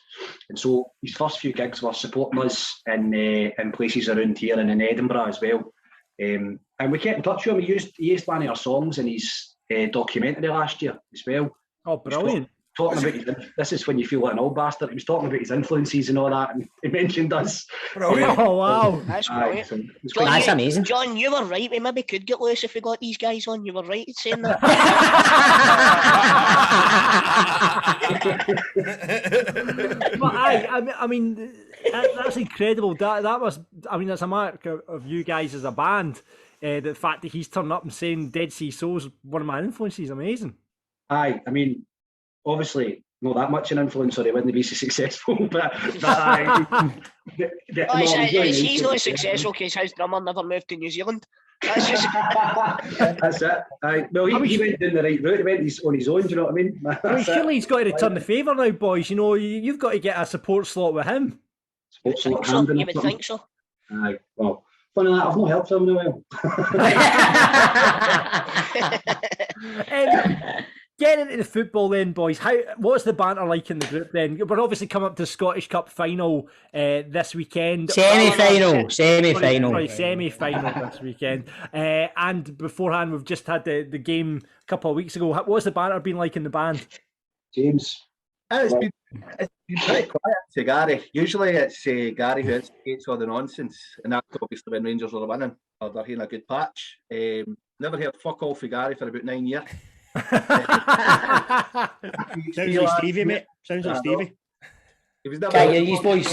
And so his first few gigs were supporting us in places around here and in Edinburgh as well. And we kept in touch with him. He used one of our songs in his documentary last year as well. Oh, brilliant. Talking about this is when you feel like an old bastard. He was talking about his influences and all that, and he mentioned us. Brilliant. Oh wow, that's brilliant. John, that's amazing. John, you were right. We maybe could get Lewis if we got these guys on. You were right in saying that. But I mean, that's incredible. That was, I mean, that's a mark of you guys as a band. The fact that he's turning up and saying Dead Sea Soul's one of my influences, amazing. Aye, I mean, obviously not that much an influence or he wouldn't be so successful, but he's not successful because his drummer never moved to New Zealand. That's just that's it. Aye. Well, he went down the right route. He went on his own. Do you know what I mean? Surely he's got to return the favour now, boys. You know, you've got to get a support slot with him. You would think so. Aye. Well, funny that I've not helped him in a while. Getting into the football then, boys, what's the banter like in the group then? We're obviously coming up to the Scottish Cup final this weekend. Semi-final this weekend. And beforehand, we've just had the game a couple of weeks ago. What's the banter been like in the band? James? It's been pretty quiet to Gary. Usually it's Gary who instigates all the nonsense, and that's obviously when Rangers are winning or they're in a good patch. Never heard fuck all for Gary for about 9 years. Sounds like Stevie, mate. Sounds like Stevie. He was never. These boys.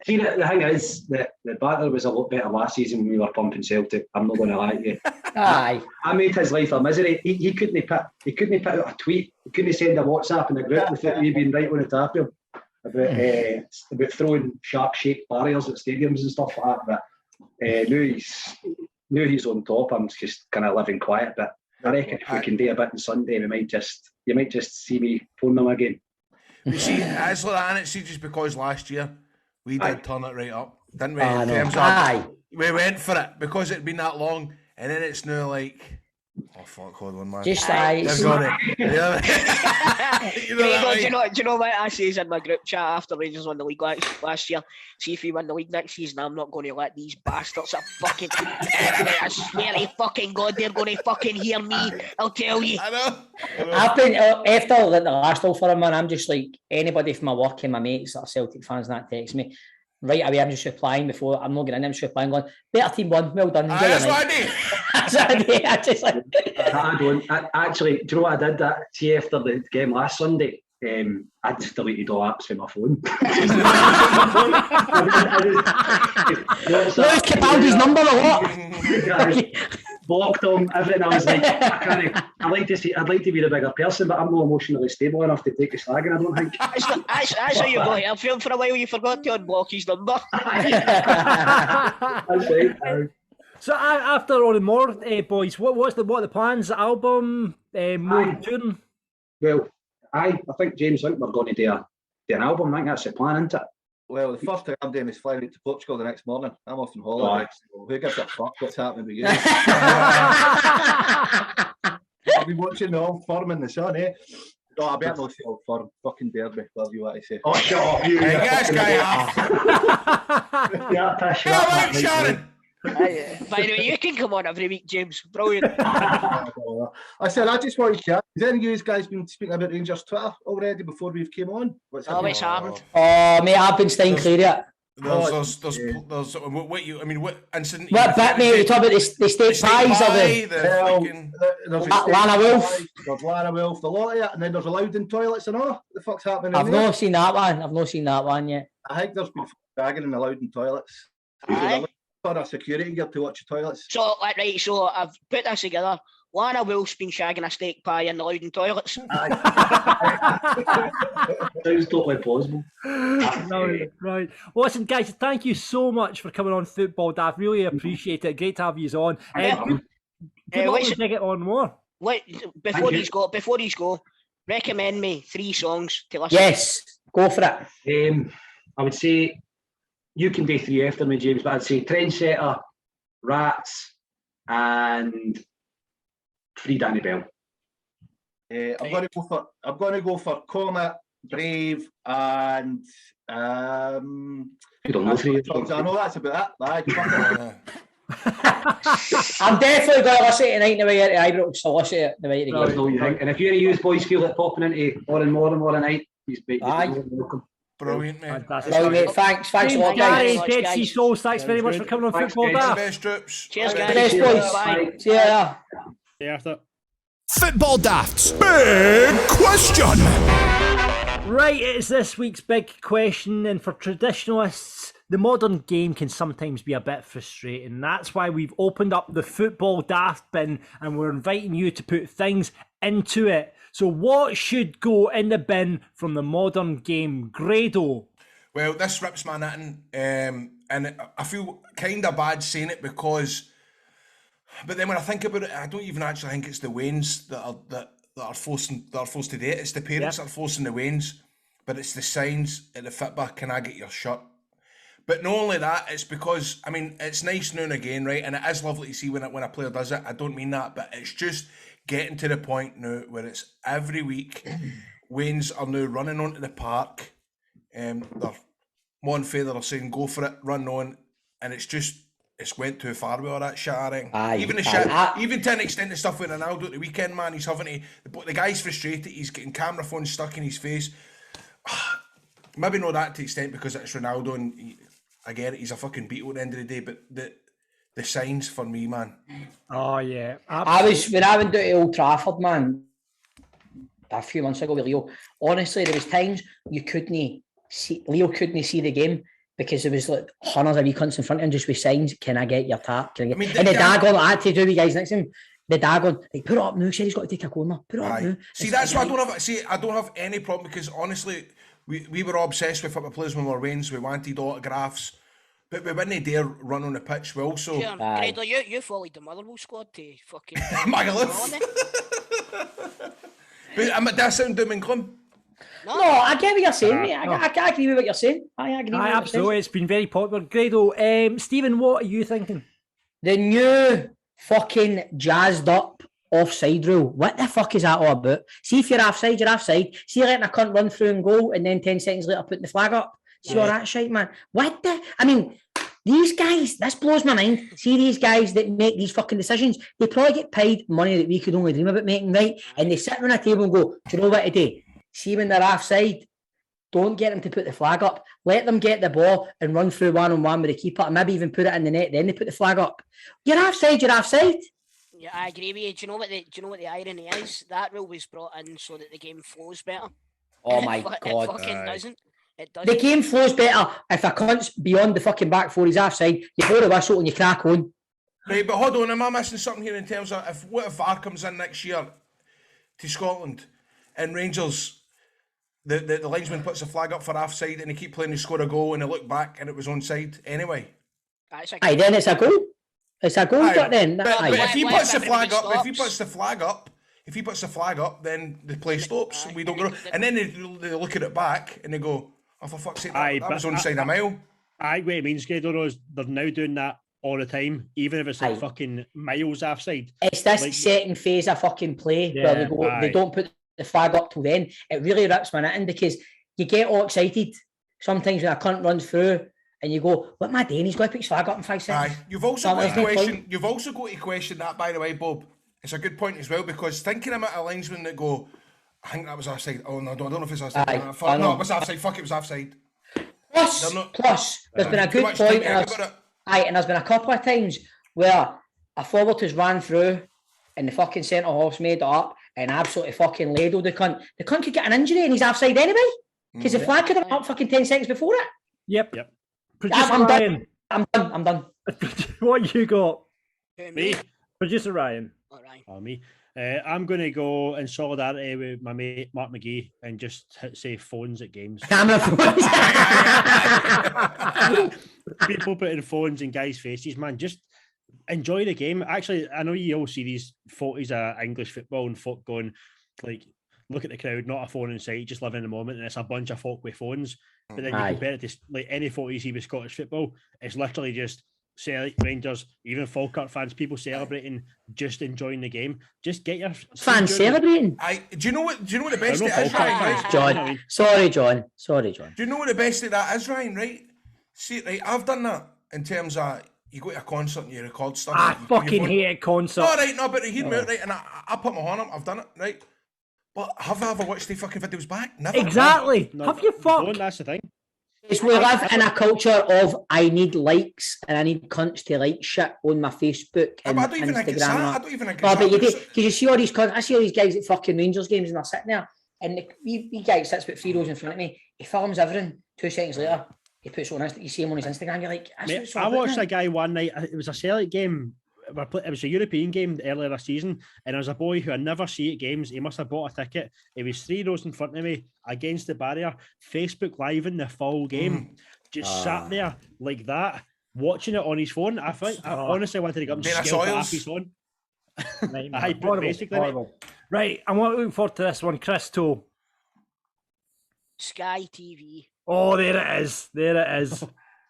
See, the thing is that the banter was a lot better last season when we were pumping Celtic. I'm not going to lie to you. Aye. I made his life a misery. He couldn't put out a tweet. He couldn't send a WhatsApp in the group without me being right on the tap of him about throwing sharp-shaped barriers at stadiums and stuff like that. But now he's on top. I'm just kind of living quiet, but I reckon if we can do a bit on Sunday, you might just see me phone them again. You see, it's like that, and it's just because last year we did turn it right up, didn't we? We went for it because it'd been that long, and then it's now like, oh fuck, hold on, man. Just do you know what I says in my group chat after Rangers won the league last year? See if we win the league next season, I'm not going to let these bastards fucking. I swear to fucking God, they're going to fucking hear me. I'll tell you. I know. I've been after the last all for him, man. I'm just like anybody from my work and my mates that are Celtic fans and that text me. Right away, I'm just replying before I'm not getting in. I'm just replying, going, "Better team won, well done." That's what I do. I don't. Actually, do you know what I did? See, after the game last Sunday, I just deleted all apps from my phone. Lewis Capaldi's number or what? blocked him, everything. I was like, I'd like to be the bigger person, but I'm not emotionally stable enough to take the slagging, I don't think. That's how you got Airfield for a while. You forgot to unblock his number. That's right. So after all the more, boys, what are the plans? The album, more touring? Well, I think James, we're going to do an album. I think that's the plan, isn't it? Well, the first thing I'm doing is flying out to Portugal the next morning. I'm off on holiday. So who gives a fuck what's happening with you? I'll be watching the Old Firm in the sun, eh? No, I better not say Old Firm. Fucking Derby, whatever you want to say. Oh, shut up, you. Hey, guys, guy off. Yeah, that's Come on, Sharon. By the way, you can come on every week, James. Brilliant. I said, I just wanted to chat. Has any of you guys been speaking about Rangers Twitter already before we've came on? What's happened? Oh, mate, I've been staying clear of it. There's what incident? What bit, mate? You talk about the steak pies or There's Lana Wolf? There's Lana Wolf, the lot of it, and then there's Loudon toilets and all. What the fuck's happening? I've not seen that one yet. I think there's been dragging in the Loudon toilets. Aye. For a security gear to watch the toilets. So, right, so I've put this together. Lana Wolf's been shagging a steak pie in the Loudon toilets. Sounds totally plausible. Right. Well, listen, guys, thank you so much for coming on Football Daft. Really appreciate it. Great to have you on. Good luck with Dig It On more. Before these go, recommend me 3 songs to listen. Yes, go for it. I would say you can do 3 after me, James, but I'd say Trendsetter, Rats, and Free Danny Bell. I'm going to go for Comet, Brave, and You don't know 3 songs. I know that's about it. I'm definitely going to listen to it tonight in the way to Ibrox, so listen to it the way to That's all you think. And if you're you boys feel like popping into Oran More night, he's welcome. Brilliant, mate. Well, mate, thanks a lot, guys. Dead Sea Souls, thanks very much for coming on Football Daft. Best trips. Cheers, guys. Best boys. See you later. Yeah, after. Football Daft's big question. Right, it is this week's big question, and for traditionalists, the modern game can sometimes be a bit frustrating. That's why we've opened up the Football Daft bin, and we're inviting you to put things into it. So what should go in the bin from the modern game? Grado? Well, this rips my knitting, and I feel kind of bad saying it because... But then when I think about it, I don't even actually think it's the Waynes that are forced to do it. It's the parents that are forcing the Waynes, but it's the signs at the fitbar. Can I get your shirt? But not only that, it's because it's nice now and again, right? And it is lovely to see when a player does it. I don't mean that, but it's just getting to the point now where it's every week. Waynes are now running onto the park. They're one feather are saying go for it, run on, and it's went too far with all that shit, I think. Even to an extent, the stuff with Ronaldo at the weekend, man, he's having to... The guy's frustrated, he's getting camera phones stuck in his face. Maybe not that to the extent because it's Ronaldo and I get it, he's a fucking beetle at the end of the day, but the signs for me, man. Oh, yeah. When I went down to Old Trafford, man, a few months ago with Leo, honestly, there was times Leo couldn't see the game, because there was like hundreds of wee cunts in front of him just with signs, can I get your tap? Can I get... And the dad going, I had to do with guys next to him. The dad going, like, put it up now, said he's got to take a corner. Put it up now. See, that's why I don't have any problem, because honestly, we were obsessed with football players when we were Waynes. We wanted autographs, but we wouldn't dare run on the pitch. We also... Grado, you followed the Motherwell squad to fucking... Magaluf. But that sound doom and gloom. No, I get what you're saying, mate. I agree with what you're saying. I agree with what absolutely. you're saying. It's been very popular. Grado, Stephen, what are you thinking? The new fucking jazzed up offside rule. What the fuck is that all about? See, if you're offside, you're offside. See, letting a cunt run through and go, and then 10 seconds later putting the flag up. See all that shit, man. These guys, this blows my mind. See, these guys that make these fucking decisions, they probably get paid money that we could only dream about making, right? And they sit around a table and go, do you know what today? See, when they're offside, don't get them to put the flag up. Let them get the ball and run through one-on-one with the keeper and maybe even put it in the net. Then they put the flag up. You're offside, you're offside. Yeah, I agree with you. Do you know what the irony is? That rule was brought in so that the game flows better. Oh my God. It fucking doesn't. It doesn't. The game flows better if a cunt's beyond the fucking back four, he's offside, you blow the whistle and you crack on. Right, but hold on, am I missing something here in terms of what if VAR comes in next year to Scotland and Rangers, the linesman puts a flag up for offside and they keep playing to score a goal and they look back and it was onside anyway? Aye, then it's a goal. It's a goal, then. But if he puts the flag up, if he puts the flag up, then the play stops. We don't go, and then they look at it back and they go, "Oh, for fuck's sake, that was onside a mile." Aye, what it means, Grado, is they're now doing that all the time, even if it's like fucking miles offside. It's this second phase of fucking play where they don't put the flag up till then. It really rips my knitting because you get all excited sometimes when a cunt runs through and you go, "What am I doing? He's got to put his flag up in 5 seconds." Aye, you've also got to question that, by the way, Bob. It's a good point as well because thinking about a linesman that go, "I think that was offside." Oh no, I don't know if it's offside. No, it was offside. Fuck, it was offside. Plus, there's been a good point. And there's been a couple of times where a forward has ran through and the fucking centre half's made it up and absolutely fucking ladled the cunt. The cunt could get an injury and he's offside anyway because the flag could have been up fucking 10 seconds before it. Yep. Producer Ryan. I'm done. What you got? Me? Producer Ryan. Oh, me. I'm going to go in solidarity with my mate Mark McGee and just say phones at games. Camera phones. People putting phones in guys' faces, man. Just enjoy the game. Actually, I know you all see these photos of English football and folk going, like, look at the crowd, not a phone in sight, just living in the moment, and it's a bunch of folk with phones. But then you compare it to like any photos you see with Scottish football, it's literally just Celtic, Rangers, even Falkirk fans, people celebrating, just enjoying the game. Just get your fans celebrating. Do you know what the best it is, Ryan? John. Sorry, John. Do you know what the best of that is, Ryan? Right? See, right, I've done that in terms of you go to a concert and you record stuff. I fucking hate a concert. No, right, no, but hear me out, right? And I put my horn up. I've done it, right? But have I ever watched the fucking videos back? Never. Exactly. No, have you fucked? That's the thing. It's we live in a culture of I need likes and I need cunts to like shit on my Facebook and I don't even Instagram. think it's that. I don't even think it's that. But you do, because you see all these cunts. I see all these guys at fucking Rangers games and they're sitting there and the guy sits about 3 rows in front of me. He films everything. 2 seconds later, he puts it on Instagram. You see him on his Instagram. You're like, mate, I watched a guy one night. It was a Celtic game. It was a European game earlier this season, and there was a boy who I never see at games. He must have bought a ticket. He was 3 rows in front of me against the barrier, Facebook Live in the full game. Just sat there like that, watching it on his phone. I honestly wanted to go and scale off his phone. Right, I'm looking forward to this one, Christo. Sky TV. Oh, there it is.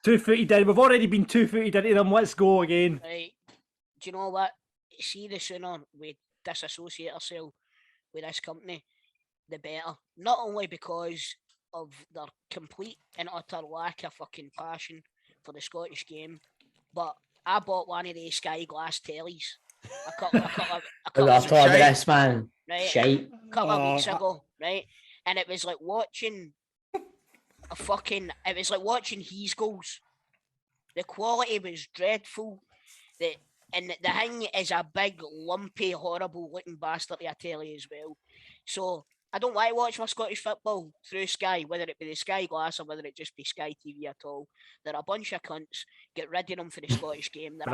2-footed in. We've already been 2-footed into them. Let's go again. Right. Do you know what? See, the sooner we disassociate ourselves with this company, the better. Not only because of their complete and utter lack of fucking passion for the Scottish game, but I bought one of these Sky Glass tellies a couple of this, man. Right? Shite. A couple of weeks ago, right? And it was like watching it was like watching his goals. The quality was dreadful. And the thing is a big, lumpy, horrible looking bastard, I tell you as well. So I don't want to watch my Scottish football through Sky, whether it be the Sky Glass or whether it just be Sky TV at all. They're a bunch of cunts. Get rid of them for the Scottish game. There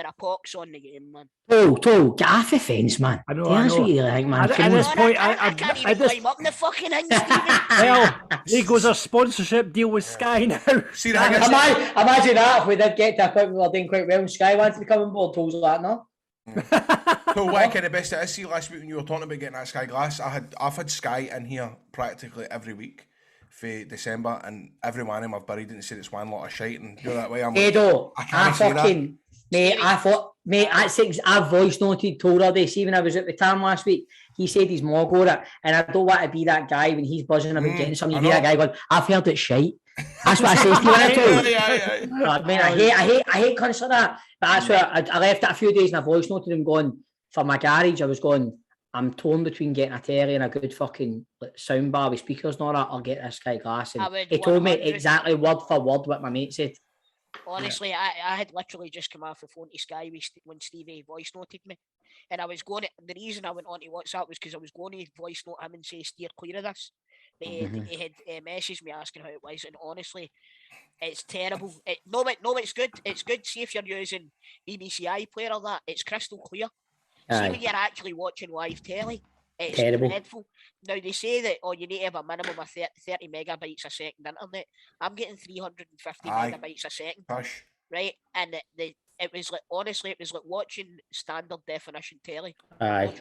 are pox on the game, man. Get off the fence, man. I know. That's what you think, man. At this point, I can't even climb up in the fucking thing, Stephen. Well, there goes our sponsorship deal with Sky now. See, imagine that if we did get to a point where we were doing quite well and Sky wanted to come on board, Toes like that, no? So what kind of best it is, see last week when you were talking about getting that Sky Glass, I've had Sky in here practically every week for December, and every one of them I've buried and said it's one lot of shite, and you're that way. I'm like, I can't say that. Mate, I voice noted told her this, even I was at the time last week, he said he's moggled it, and I don't want to be that guy when he's buzzing about getting something, you be that guy going, I've heard it's shite. That's what I say to you. I mean, I hate cunts like that, but that's what I left it a few days and I voice noted him going, for my garage, I was going, I'm torn between getting a telly and a good fucking soundbar with speakers and all that, or get this Sky Glass. And he told me exactly word for word what my mate said. Honestly, I had literally just come off the phone to Sky when Stevie voice noted me. And I was going to, the reason I went on to WhatsApp was because I was going to voice note him and say, steer clear of this. He had messaged me asking how it was, and honestly, it's terrible. No, it's good. It's good. See if you're using BBC iPlayer or that, it's crystal clear. See when you're actually watching live telly, it's Terrible. dreadful. Now they say that you need to have a minimum of 30 megabytes a second internet. I'm getting 350 megabytes a second. Push. Right, and it was like, honestly, it was like watching standard definition telly. Aye.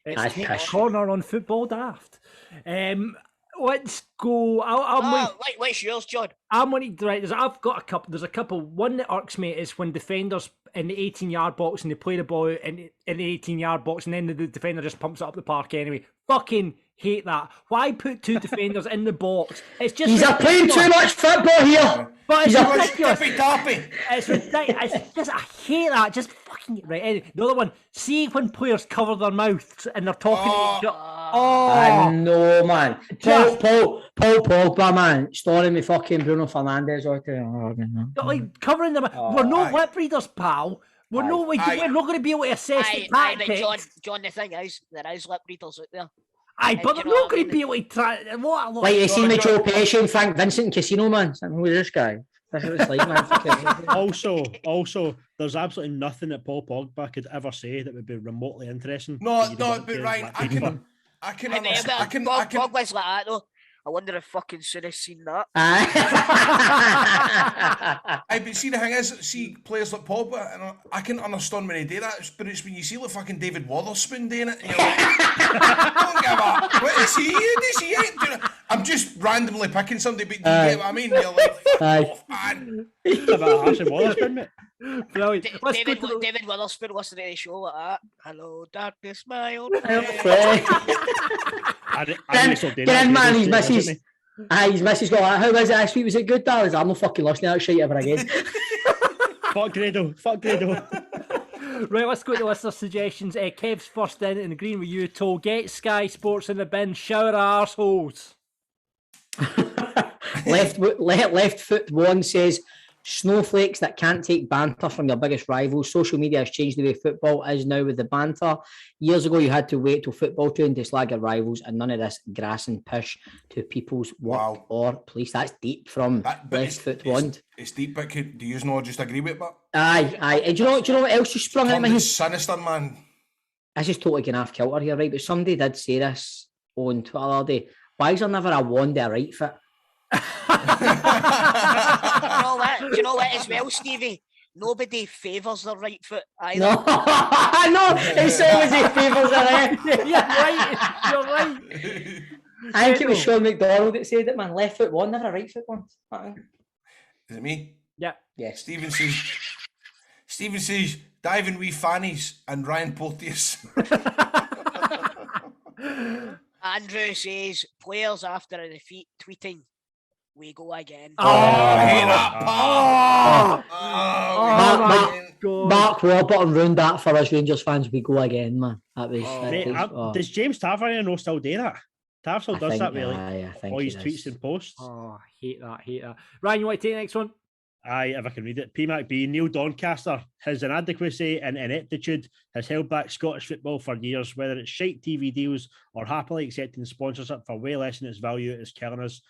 It's corner on Football Daft. Let's go. What's yours, John? I'm on it, right. I've got a couple. There's a couple. One that irks me is when defenders in the 18-yard box and they play the ball in the 18-yard box and then the defender just pumps it up the park anyway. Fucking hate that. Why put two defenders in the box? It's just he's playing too much football here. But it's ridiculous. It's ridiculous. It's just, I hate that. Just fucking right. Anyway, the other one. See when players cover their mouths and they're talking to each other. I know, man. Paul Pogba, man, storing me fucking Bruno Fernandes out there. Like covering them. We're no lip readers, pal. We're not going to be able to assess the tactics. But John, the thing is, there is lip readers out there. But they're not going to be able to try. Like you see me Joe Pesci and Frank Vincent in Casino, man. Who's this guy? That's what it's like, man. Also, there's absolutely nothing that Paul Pogba could ever say that would be remotely interesting. No, but Ryan, I can understand. Pogba's like that though. I wonder if fucking Sooney's seen that. But see, the thing is, see players like Pogba, and I can understand when they do that, but it's when you see like fucking David Wotherspoon doing it, and you're like, don't give up. What is he? Is he? I'm just randomly picking somebody, but do you get what I mean? You're like, off, man. Brilliant. David Wotherspoon listening to the show like that. Hello, darkness, my old friend. Get in, man. His missus. His missus got like, how was it last week? Was it good, darling? I'm not fucking listening to that shit ever again. Fuck Grado. Right, let's go to listener suggestions. Kev's first in and agreeing with you, Toe. Get Sky Sports in the bin. Shower arseholes. Left foot one says, snowflakes that can't take banter from your biggest rivals. Social media has changed the way football is now with the banter. Years ago, you had to wait till football turned to slag your rivals, and none of this grass and pish to people's work or police. That's deep from left foot one. It's deep, but do you not just agree with it? Aye. And do you know what else just sprung out of my head? Sinister, man. This is totally getting off kilter here, right? But somebody did say this on Twitter the other day. Why is there never a wand of right foot? Do you know what as well, Stevie? Nobody favours their right foot either. No, it's always he favours their right. You're right. I think it was Sean McDonald that said it, man. Left foot one, never a right foot one. Is it me? Yeah. Stephen says, diving wee fannies and Ryan Porteous. Andrew says, players after a defeat tweeting, we go again. I hate that. Mark Warburton ruined that for us Rangers fans. We go again, man. That was. Does James Tavernier still do that? Tav still does that, really. I think all his tweets and posts. Oh, I hate that. Ryan, you want to take the next one? Aye, if I can read it. PMacB, Neil Doncaster, his inadequacy and ineptitude has held back Scottish football for years, whether it's shite TV deals or happily accepting sponsorship for way less than its value is killing us.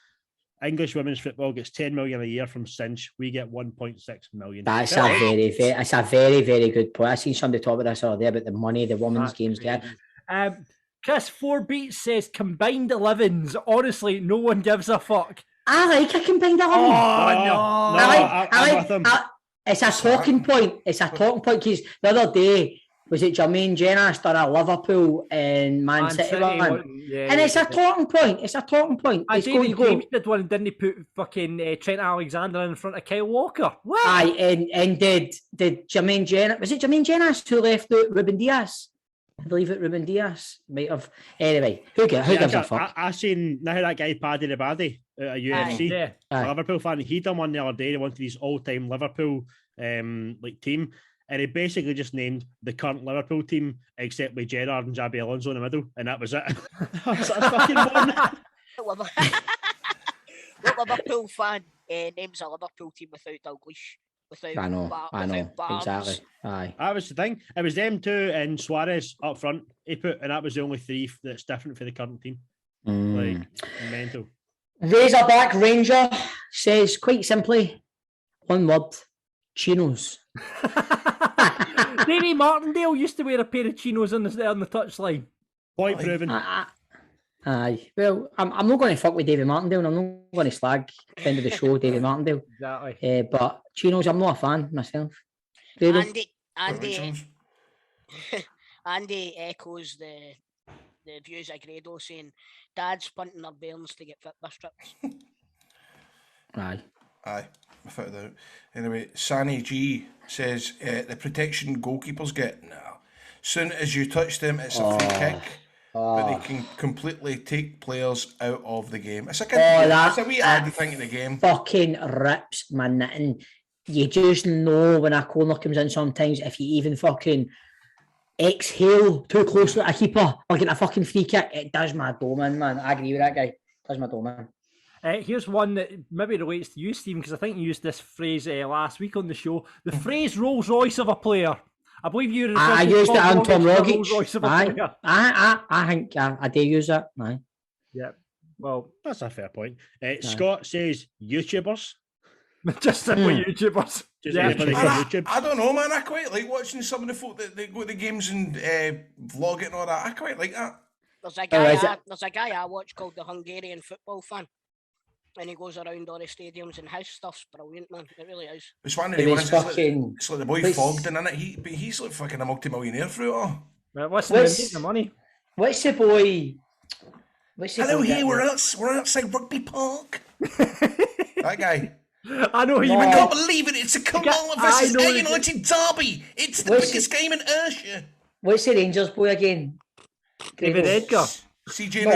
English women's football gets 10 million a year from Cinch. We get 1.6 million. That's a very, very good point. I seen somebody talk about this earlier about the money the women's games get. Chris 4 says combined 11s. Honestly, no one gives a fuck. I like a combined 11. It's a talking point. It's a talking point because the other day, was it Jermaine Jenas done a Liverpool and Man City one? And it's a talking point. It's a talking point. David James did one, didn't he put fucking Trent Alexander in front of Kyle Walker? What? Aye, and did Jermaine Jenas, was it Jermaine Jenas who left out Ruben Diaz? I believe it Ruben Diaz might have. Anyway, who gives a fuck? I seen now that guy Paddy the Baddy out of UFC, a Liverpool fan. He done one the other day. He wanted his all-time Liverpool team, and he basically just named the current Liverpool team except with Gerrard and Xabi Alonso in the middle, and that was it. That's fucking one. What Liverpool fan names a Liverpool team without Dalglish? I know, exactly. Aye, that was the thing. It was them two and Suarez up front. He put, and that was the only three that's different for the current team. Like, mental. Razorback Ranger says, quite simply, one word, chinos. Davy Martindale used to wear a pair of chinos on the touchline. Point proven. Aye. Well, I'm not going to fuck with Davy Martindale, and I'm not going to slag friend of the show, Davy Martindale. Exactly. But chinos, I'm not a fan myself. Andy echoes the views of Grado, saying dad's punting their bairns to get fitness strips. Aye, without a doubt. Anyway, Sani G says the protection goalkeepers get soon as you touch them, it's a free kick. But they can completely take players out of the game. It's like a wee added thing in the game. Fucking rips my knitting. You just know when a corner comes in sometimes, if you even fucking exhale too close to a keeper or get a fucking free kick, it does my dome in, man. I agree with that guy. It does my dome in. Here's one that maybe relates to you, Stephen, because I think you used this phrase last week on the show. The phrase Rolls Royce of a player. I believe you. I used it on Tom Rogic. I think I do use that. Aye. Yeah. Well, that's a fair point. Scott says YouTubers. Just simply YouTubers. I don't know, man. I quite like watching some of the folk that they go to the games and vlog it and all that. I quite like that. There's a guy I watch called the Hungarian Football Fan. And he goes around all the stadiums and his stuff's brilliant, man. It really is. It's one of the ones. It's like the boy Fogden in it. He's like fucking a multi-millionaire through it all. Well, what's the money? What's the boy? Hello, here we're outside Rugby Park. That guy. I know who you mean. I can't believe it. It's a Carlisle versus a United derby. It's the biggest game in Ayrshire. What's the Rangers boy again? David Edgar. CJ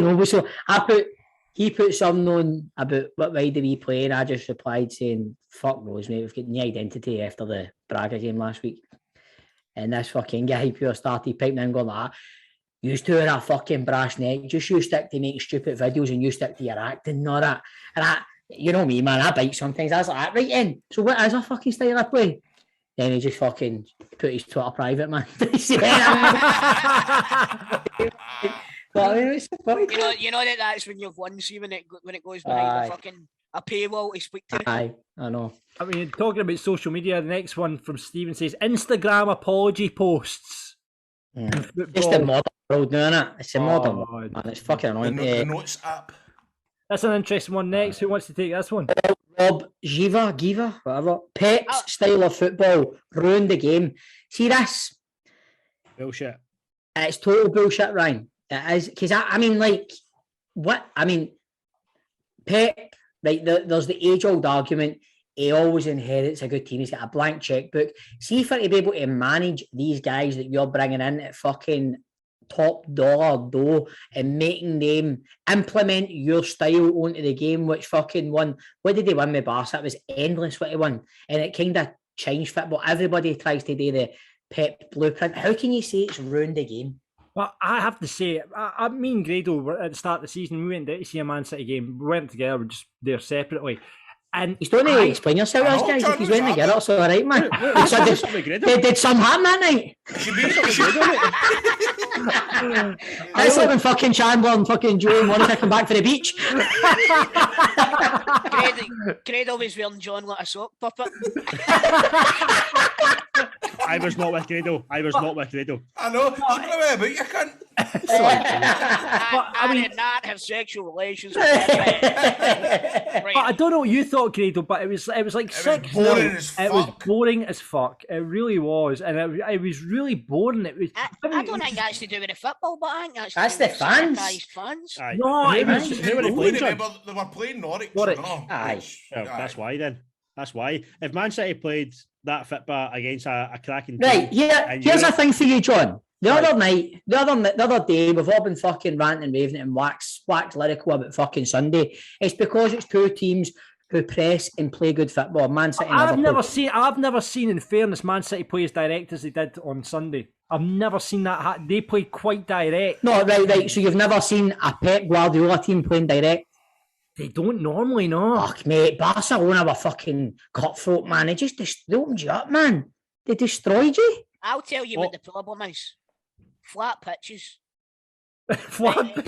no. So he put something on about what way do we play, and I just replied saying, "Fuck knows, mate. We've got no identity after the Braga game last week." And this fucking guy pure started piping in, going like, "You two are a fucking brass neck. Just you stick to making stupid videos and you stick to your acting and all that." And you know me, man. I bite sometimes. I was like, right in. So what is a fucking style I play? Then he just fucking put his Twitter private, man. But it's you know that's when you've won. See when it goes behind a fucking a paywall to speak to. Aye, I know. I mean, talking about social media, the next one from Stephen says Instagram apology posts. It's the modern world now, isn't it? It's the modern world, man. It's fucking annoying. The Notes app. That's an interesting one next. Who wants to take this one? Rob Giva, whatever. Pep's style of football ruined the game. See this? Bullshit. It's total bullshit, Ryan. It is. Because, I mean, like, what? I mean, Pep, right, there's the age-old argument. He always inherits a good team. He's got a blank checkbook. See, for to be able to manage these guys that you're bringing in at fucking top dollar dough and making them implement your style onto the game, which fucking won. What did they win with Barca? It was endless what he won. And it kind of changed football. Everybody tries to do the Pep blueprint. How can you say it's ruined the game? Well, I have to say, me and Grado were at the start of the season, we went to see a Man City game. We went together, we're just there separately. And you don't need to explain yourself, guys. If he's went together, it's all right, man. Did something happen that night? It's like when fucking Chandler and fucking Joe and Monica come back for the beach. Grado was wearing John like a sock puppet. I was not with Grado. I know. But you can't. I did not have sexual relations with that man. I don't know what you thought, Grado, but it was like 6. It was boring as fuck. It really was, and it was really boring. It was. I don't think that's to do with the football, but I think that's the fans. No, they were playing Norwich. Aye. That's why then. That's why. If Man City played that football against a cracking team, right, yeah. Here's a thing for you, John. The other day, we've all been fucking ranting and raving and waxed lyrical about fucking Sunday. It's because it's two teams who press and play good football. Man City. I've never seen, in fairness, Man City play as direct as they did on Sunday. I've never seen that. They played quite direct. No, right. So you've never seen a Pep Guardiola team playing direct? They don't normally, no. Fuck, mate. Barcelona were fucking cutthroat, man. They opened you up, man. They destroyed you. I'll tell you what the problem is. Flat pitches. What?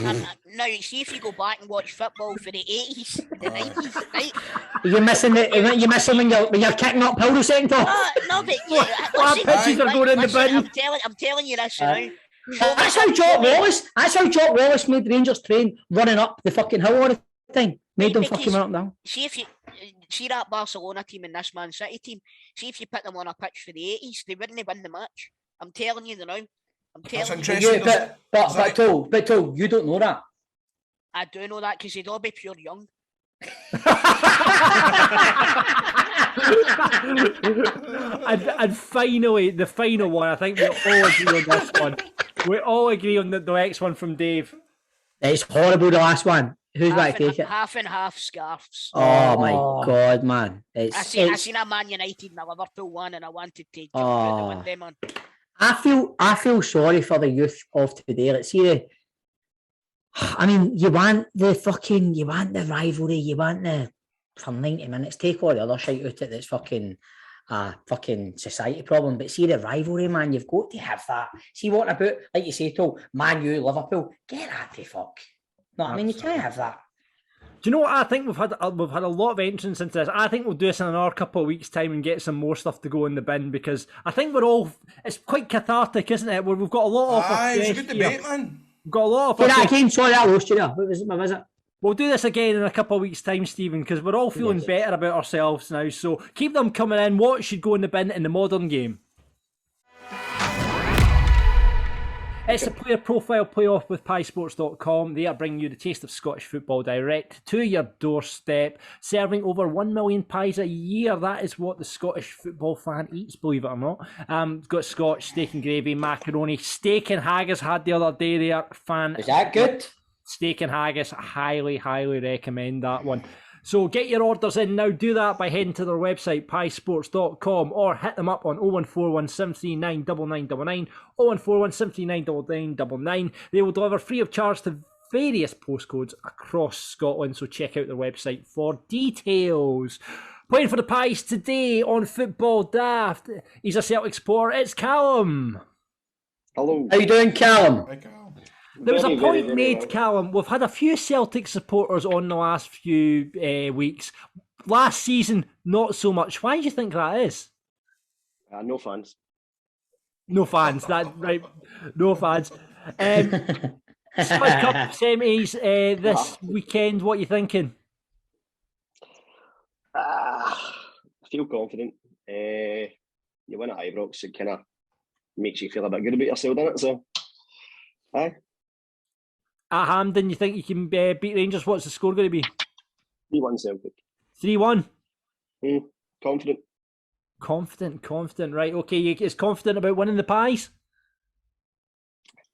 Now, see if you go back and watch football for the 80s, the 90s, right? You're missing when you're kicking up hill the second half. No, but What pitches are going in the bin? I'm telling you this now. That's how Jock Wallace made Rangers train running up the fucking hill all the time. Made them fucking run up down. See if you see that Barcelona team and this Man City team. See if you put them on a pitch for the 80s, they wouldn't win the match. I'm telling you now. I'm telling you. But Toll, you don't know that. I do know that because they'd all be pure young. and finally, the final one. I think we all agree on this one. We all agree on the next one from Dave. It's horrible, the last one. Who's going to take it? Half and half scarves. Oh my God, man! I seen a Man United and a Liverpool one, and I wanted to jump out the window, man. I feel sorry for the youth of today. Let's see. I mean, you want the rivalry, you want the for 90 minutes. Take all the other shit out of it. That's fucking society problem. But see the rivalry, man. You've got to have that. See what about, like you say, to Man U, Liverpool. Get that to fuck. No, I mean you can't have that. Do you know what I think? We've had a lot of entrants into this. I think we'll do this in another couple of weeks' time and get some more stuff to go in the bin because I think it's quite cathartic, isn't it? We've got a lot of. It's a good debate, man. We've got a lot of. That again, sorry, I lost you there. What was my visit? We'll do this again in a couple of weeks' time, Stephen, because we're all feeling better about ourselves now. So keep them coming in. What should go in the bin in the modern game? It's the Player Profile Playoff with PieSports.com. They are bringing you the taste of Scottish football direct to your doorstep, serving over 1 million pies a year. That is what the Scottish football fan eats, believe it or not. Got Scotch, steak and gravy, macaroni, steak and haggis had the other day there. Is that good? Steak and haggis, highly, highly recommend that one. So get your orders in now. Do that by heading to their website, piesports.com, or hit them up on 0141 739 9999, 0141 739 9999. They will deliver free of charge to various postcodes across Scotland, so check out their website for details. Playing for the Pies today on Football Daft. He's a Celtic supporter. It's Callum. Hello. How you doing, Callum? Hi, Callum. There was a point made, Callum. We've had a few Celtic supporters on the last few weeks. Last season, not so much. Why do you think that is? No fans. No fans. That right? No fans. Scottish Cup semis this weekend. What are you thinking? I feel confident. You win at Ibrox, it kind of makes you feel a bit good about yourself, doesn't it? So, aye. At Hampden, you think you can beat Rangers? What's the score going to be? 3-1 Celtic. 3-1? Confident. Confident. Right, okay. You as confident about winning the Pies?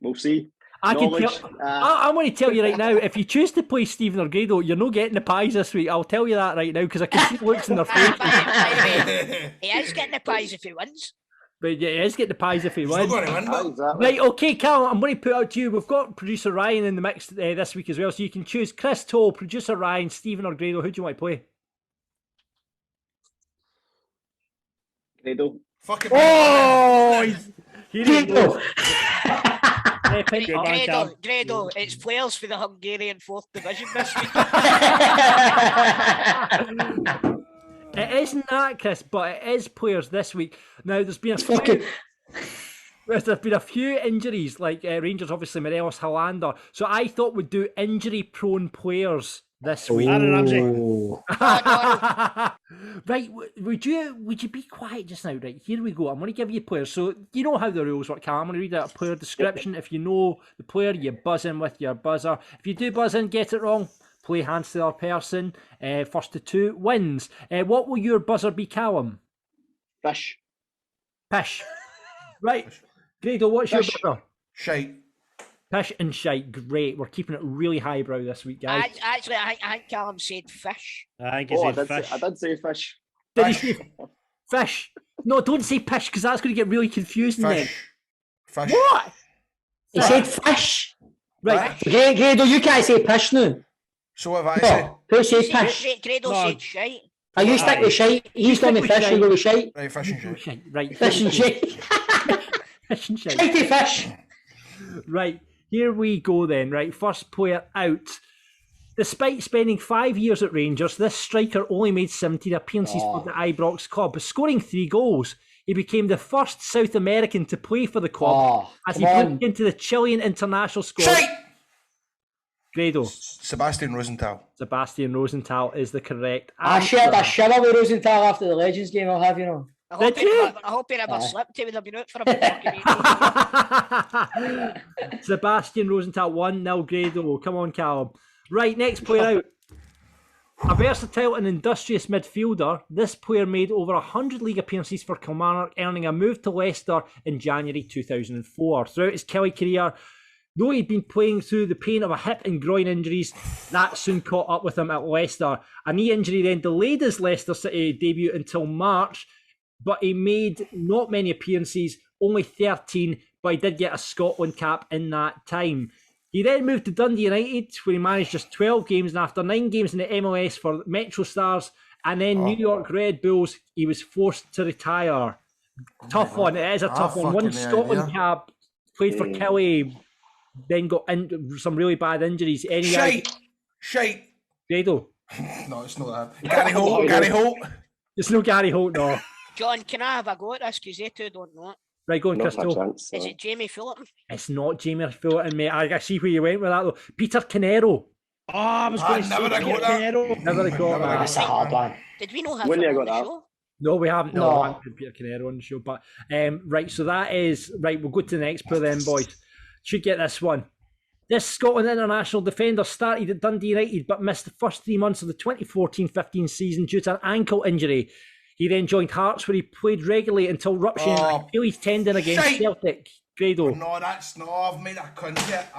We'll see. I'm going to tell you right now, if you choose to play Stephen or Grado, you're not getting the Pies this week. I'll tell you that right now, because I can see the looks in their faces. He is getting the Pies if he wins. But yeah, let's get the Pies if he wins. Exactly. Right, okay, Cal, I'm going to put out to you. We've got producer Ryan in the mix this week as well, so you can choose Chris Toll, producer Ryan, Stephen or Grado. Who do you want to play? Grado. Fucking Here we go. Grado, it's players for the Hungarian 4th Division this week. It isn't that, Chris, but it is players this week. Now, there's been a few injuries, like Rangers, obviously, Morelos, Hollander. So I thought we'd do injury-prone players this week. Aaron Ramsey. Right, would you be quiet just now? Right, here we go. I'm going to give you players. So you know how the rules work, Cal. I'm going to read out a player description. If you know the player, you buzz in with your buzzer. If you do buzz in, get it wrong, play hands to the other person. First to two wins. What will your buzzer be, Callum? Fish. Pish. Right. Grado, what's your buzzer? Shite. Pish and shite. Great. We're keeping it really highbrow this week, guys. I think Callum said fish. I think he said fish. I did say fish. Did he say fish? No, don't say pish, because that's going to get really confusing then. Fish. What? He said fish. Right. Grado, you can't say pish now. So what have I said? Who said pish? Grado said shite. Are you stick with shite? He's done the fish, you go with shite. Right, fish and shite. Right. Fish and shite. Fish and shite. Shitey fish. Right. here we go then, right? First player out. Despite spending 5 years at Rangers, this striker only made 17 appearances for the Ibrox club, scoring 3 goals. He became the first South American to play for the club as he broke into the Chilean international squad. Grado. Sebastian Rosenthal. Sebastian Rosenthal is the correct I shared a shiver with Rosenthal after the Legends game, I'll have you know. I hope he never slipped. He would have been out for a bit. Sebastian Rosenthal, 1-0 Grado. Come on, Callum. Right, next player out. A versatile and industrious midfielder, this player made over 100 league appearances for Kilmarnock, earning a move to Leicester in January 2004. Throughout his Kelly career, though he'd been playing through the pain of a hip and groin injuries, that soon caught up with him at Leicester. A knee injury then delayed his Leicester City debut until March, but he made not many appearances, only 13, but he did get a Scotland cap in that time. He then moved to Dundee United, where he managed just 12 games, and after 9 games in the MLS for Metro Stars and then New York Red Bulls, he was forced to retire. Tough one, it is a tough one. One Scotland cap, played for Kelly, then got into some really bad injuries. Shite. Grado. No, it's not that. Gary Holt. It's no Gary Holt, no. John, can I have a go at this? Because they two don't know it. Right, go on, Crystal. Is it Jamie Fullerton? It's not Jamie Fullerton, mate. I see where you went with that, though. Peter Canero. Oh, I was going to say Canero. Never got that. That's a hard one. Did we not have him on the show? No, we haven't. No, we haven't had Peter Canero on the show. But, right, so that is... Right, we'll go to the next player then, boys. Should get this one. This Scotland international defender started at Dundee United but missed the first 3 months of the 2014-15 season due to an ankle injury. He then joined Hearts, where he played regularly until rupturing Achilles tendon against Celtic. Grado. No, that's no. I've made a cunt yet.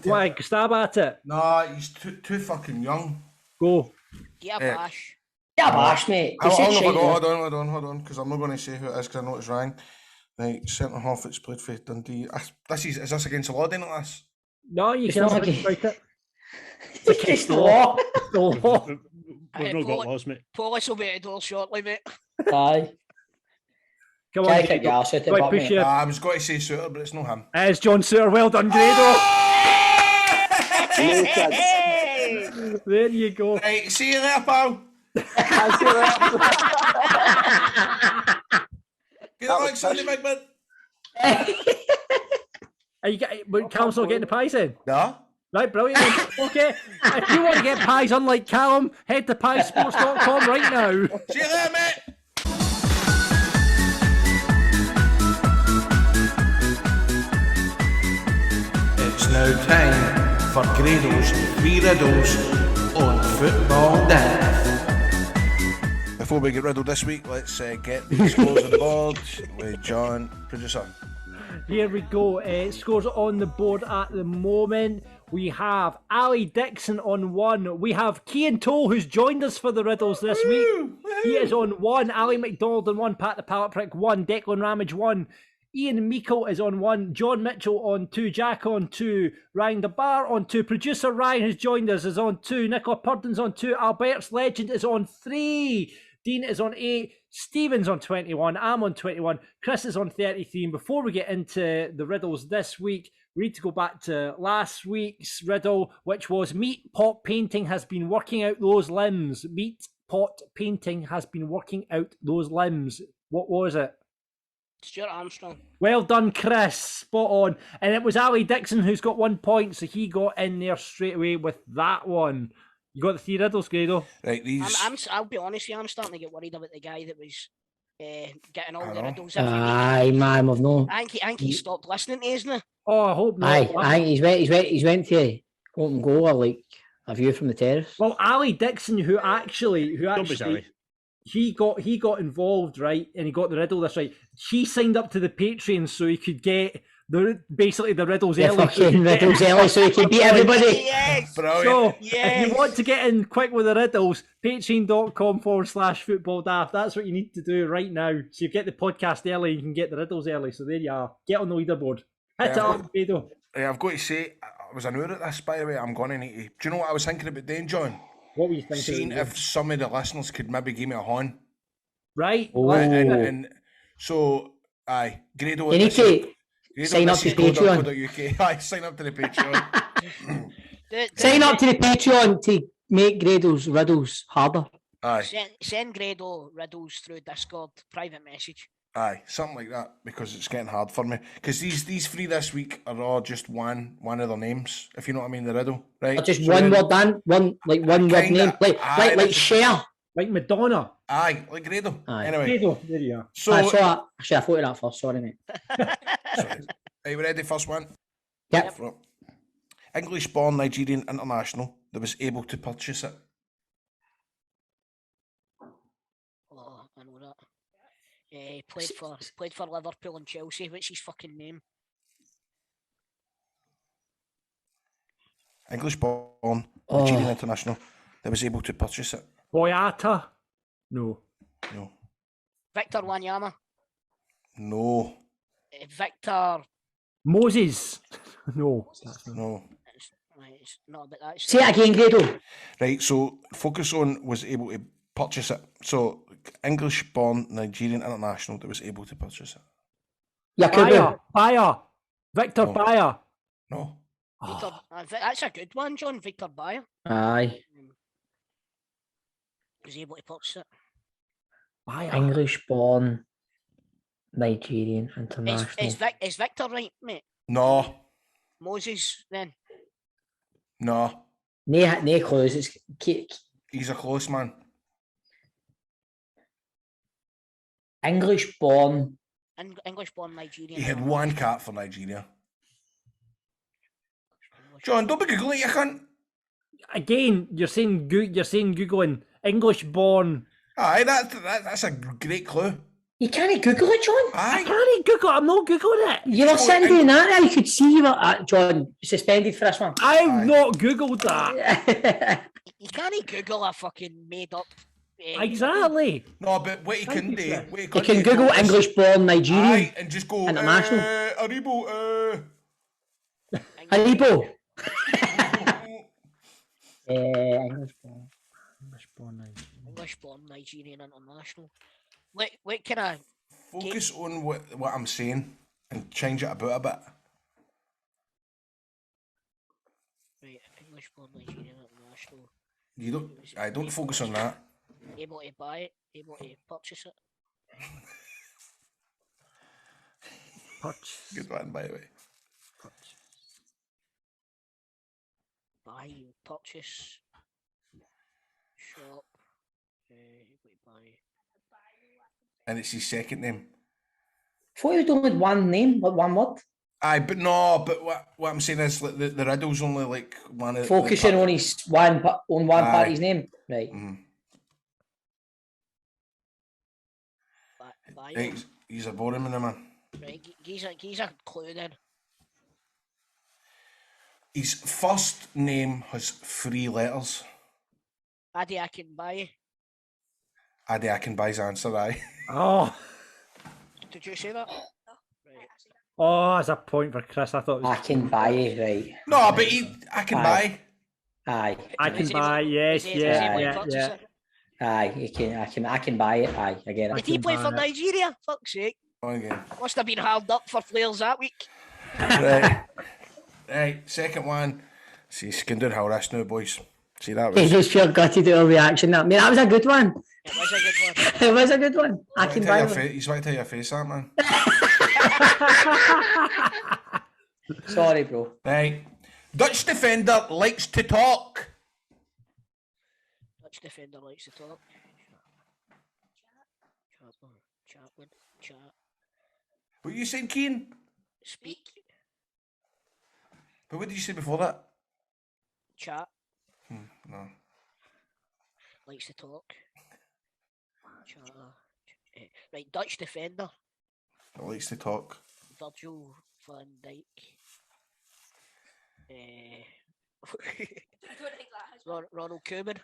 Why? Stab at it. No, he's too fucking young. Go. Get a bash. Get a bash, mate. Hold on, because I'm not going to say who it is because I know it's wrong. Right, centre half. It's played for Dundee. Is this against the law? Then like this? No, you can't write it. It's against the law. The law. We've not got laws, mate. Police will be at the door shortly, mate. Aye. Come on, I was going to say Suter, but it's not him. It's John Suter. Well done, Grado. There you go. Right, see you there, pal. Good luck, Sunday, big man. Are you Callum's not getting the pies in? No. Right, brilliant. Okay, if you want to get pies unlike Callum, head to piesports.com right now. See you there, mate. It's now time for Grado's 3 riddles on Football Daft. Before we get riddled this week, let's get the scores on the board with John, producer. Here we go. Scores on the board at the moment. We have Ali Dixon on 1. We have Cian Toll, who's joined us for the riddles this week. He is on 1. Ali McDonald on 1. Pat the Pallet Prick 1. Declan Ramage 1. Ian Meikle is on 1. John Mitchell on 2. Jack on 2. Ryan DeBar on 2. Producer Ryan, who's joined us, is on 2. Nicola Purden's on 2. Albert's Legend is on 3. Dean is on 8. Stephen's on 21. I'm on 21. Chris is on 33. And before we get into the riddles this week, we need to go back to last week's riddle, which was Meat Pot Painting has been working out those limbs. Meat Pot Painting has been working out those limbs. What was it? Stuart Armstrong. Well done, Chris. Spot on. And it was Ali Dixon who's got 1 point, so he got in there straight away with that one. You got the 3 riddles, Grado? Right, these... I'll be honest with you, I'm starting to get worried about the guy that was getting all the riddles. Aye, man, we've no... I think he stopped listening to us, isn't he? Oh, I hope not. Aye, I think he's went to open goal or like a view from the terrace. Well, Ali Dixon, who actually he got involved, right, and he got the riddle this right. He signed up to the Patreon so he could get basically the riddles early. Fucking riddles early so he could beat everybody. Yes. Brilliant. So if you want to get in quick with the riddles, patreon.com/football daft. That's what you need to do right now. So you get the podcast early, you can get the riddles early. So there you are. Get on the leaderboard. Hit it up, Grado. I've got to say, I was annoyed at this, by the way. I'm going to need to... Do you know what I was thinking about doing, John? What were you thinking? Seeing if some of the listeners could maybe give me a horn. Right. Oh. And so, aye, Grado... You need to... Sign up to Patreon. Aye, sign up to the Patreon. Sign up to the Patreon to make Grado's riddles harder. Aye. Send Grado riddles through Discord, private message. Aye, something like that, because it's getting hard for me. Because these three this week are all just one of their names, if you know what I mean, the riddle, right? Or just so one word, Dan. One word name, like Cher. Like Madonna. Aye, like Grado. Aye. Anyway. Grado, there you are. So, I saw that. Actually, I thought of that first. Sorry, mate. Sorry. Are you ready? First one? Yep. English-born Nigerian international that was able to purchase it. Oh, I know that. Played for Liverpool and Chelsea. What's his fucking name? English-born Nigerian international that was able to purchase it. Boyata? No. Victor Wanyama. No. Victor. Moses? No. No. It's not about that. Say it again, Grado. Right, so focus on was able to purchase it. So English-born Nigerian international that was able to purchase it. Bayer. Victor Bayer. No. Victor, that's a good one, John. Victor Bayer. Aye. Was able to purchase it. English-born Nigerian international. Is Victor right, mate? No. Moses, then? No. No clues. It's He's a close man. English-born. English-born Nigerian. He had one cap for Nigeria. John, don't be googling it, you cunt. Again, you're saying googling English-born. Aye, that's a great clue. You can't Google it, John. Aye. I can't Google it. I'm not Googling it. You were sitting doing that there. You could see you were, John, suspended for this one. I've not Googled that. You can't Google a fucking made-up... Exactly. No, but what you can do... You can Google English-born Nigerian. Aye, and just go... International. Aribo, Aribo. English-born Nigerian international. What can I... Focus on what I'm saying and change it about a bit. Right, English-born Nigerian international. I don't focus on that. Able to buy it, able to purchase it. Good one, by the way. Buy, purchase, shop, buy. And it's his second name. I thought you were doing with one name, like one word. Aye, but what I'm saying is like the riddle's only like one of focusing on his one part of his name. Right. Mm-hmm. Right, he's a boring man. Right, he's a clue then. His first name has 3 letters. Addy, I can buy. Addy, I can buy's answer, aye. Oh. Did you say that? Right. Oh, that's a point for Chris. I thought it was... I can buy it, right. No, but I can buy. Aye. I can buy, yes, yeah. Aye, I can buy it. Aye, I get it. Did he play for Nigeria? Fuck's sake. Okay. Must have been held up for flares that week. Right, second one. See, you can do how this now, boys. See, that was... He just feel gutted to a reaction. That was a good one. It was a good one. It was a good one. I can buy it. He's right to your face, that man. Sorry, bro. Right. Dutch defender likes to talk. Dutch defender likes to talk. Chat. What are you saying, Keane? Speak. But what did you say before that? Chat. No. Likes to talk. Chat. Right, Dutch defender. Likes to talk. Virgil van Dijk. Ronald Koeman.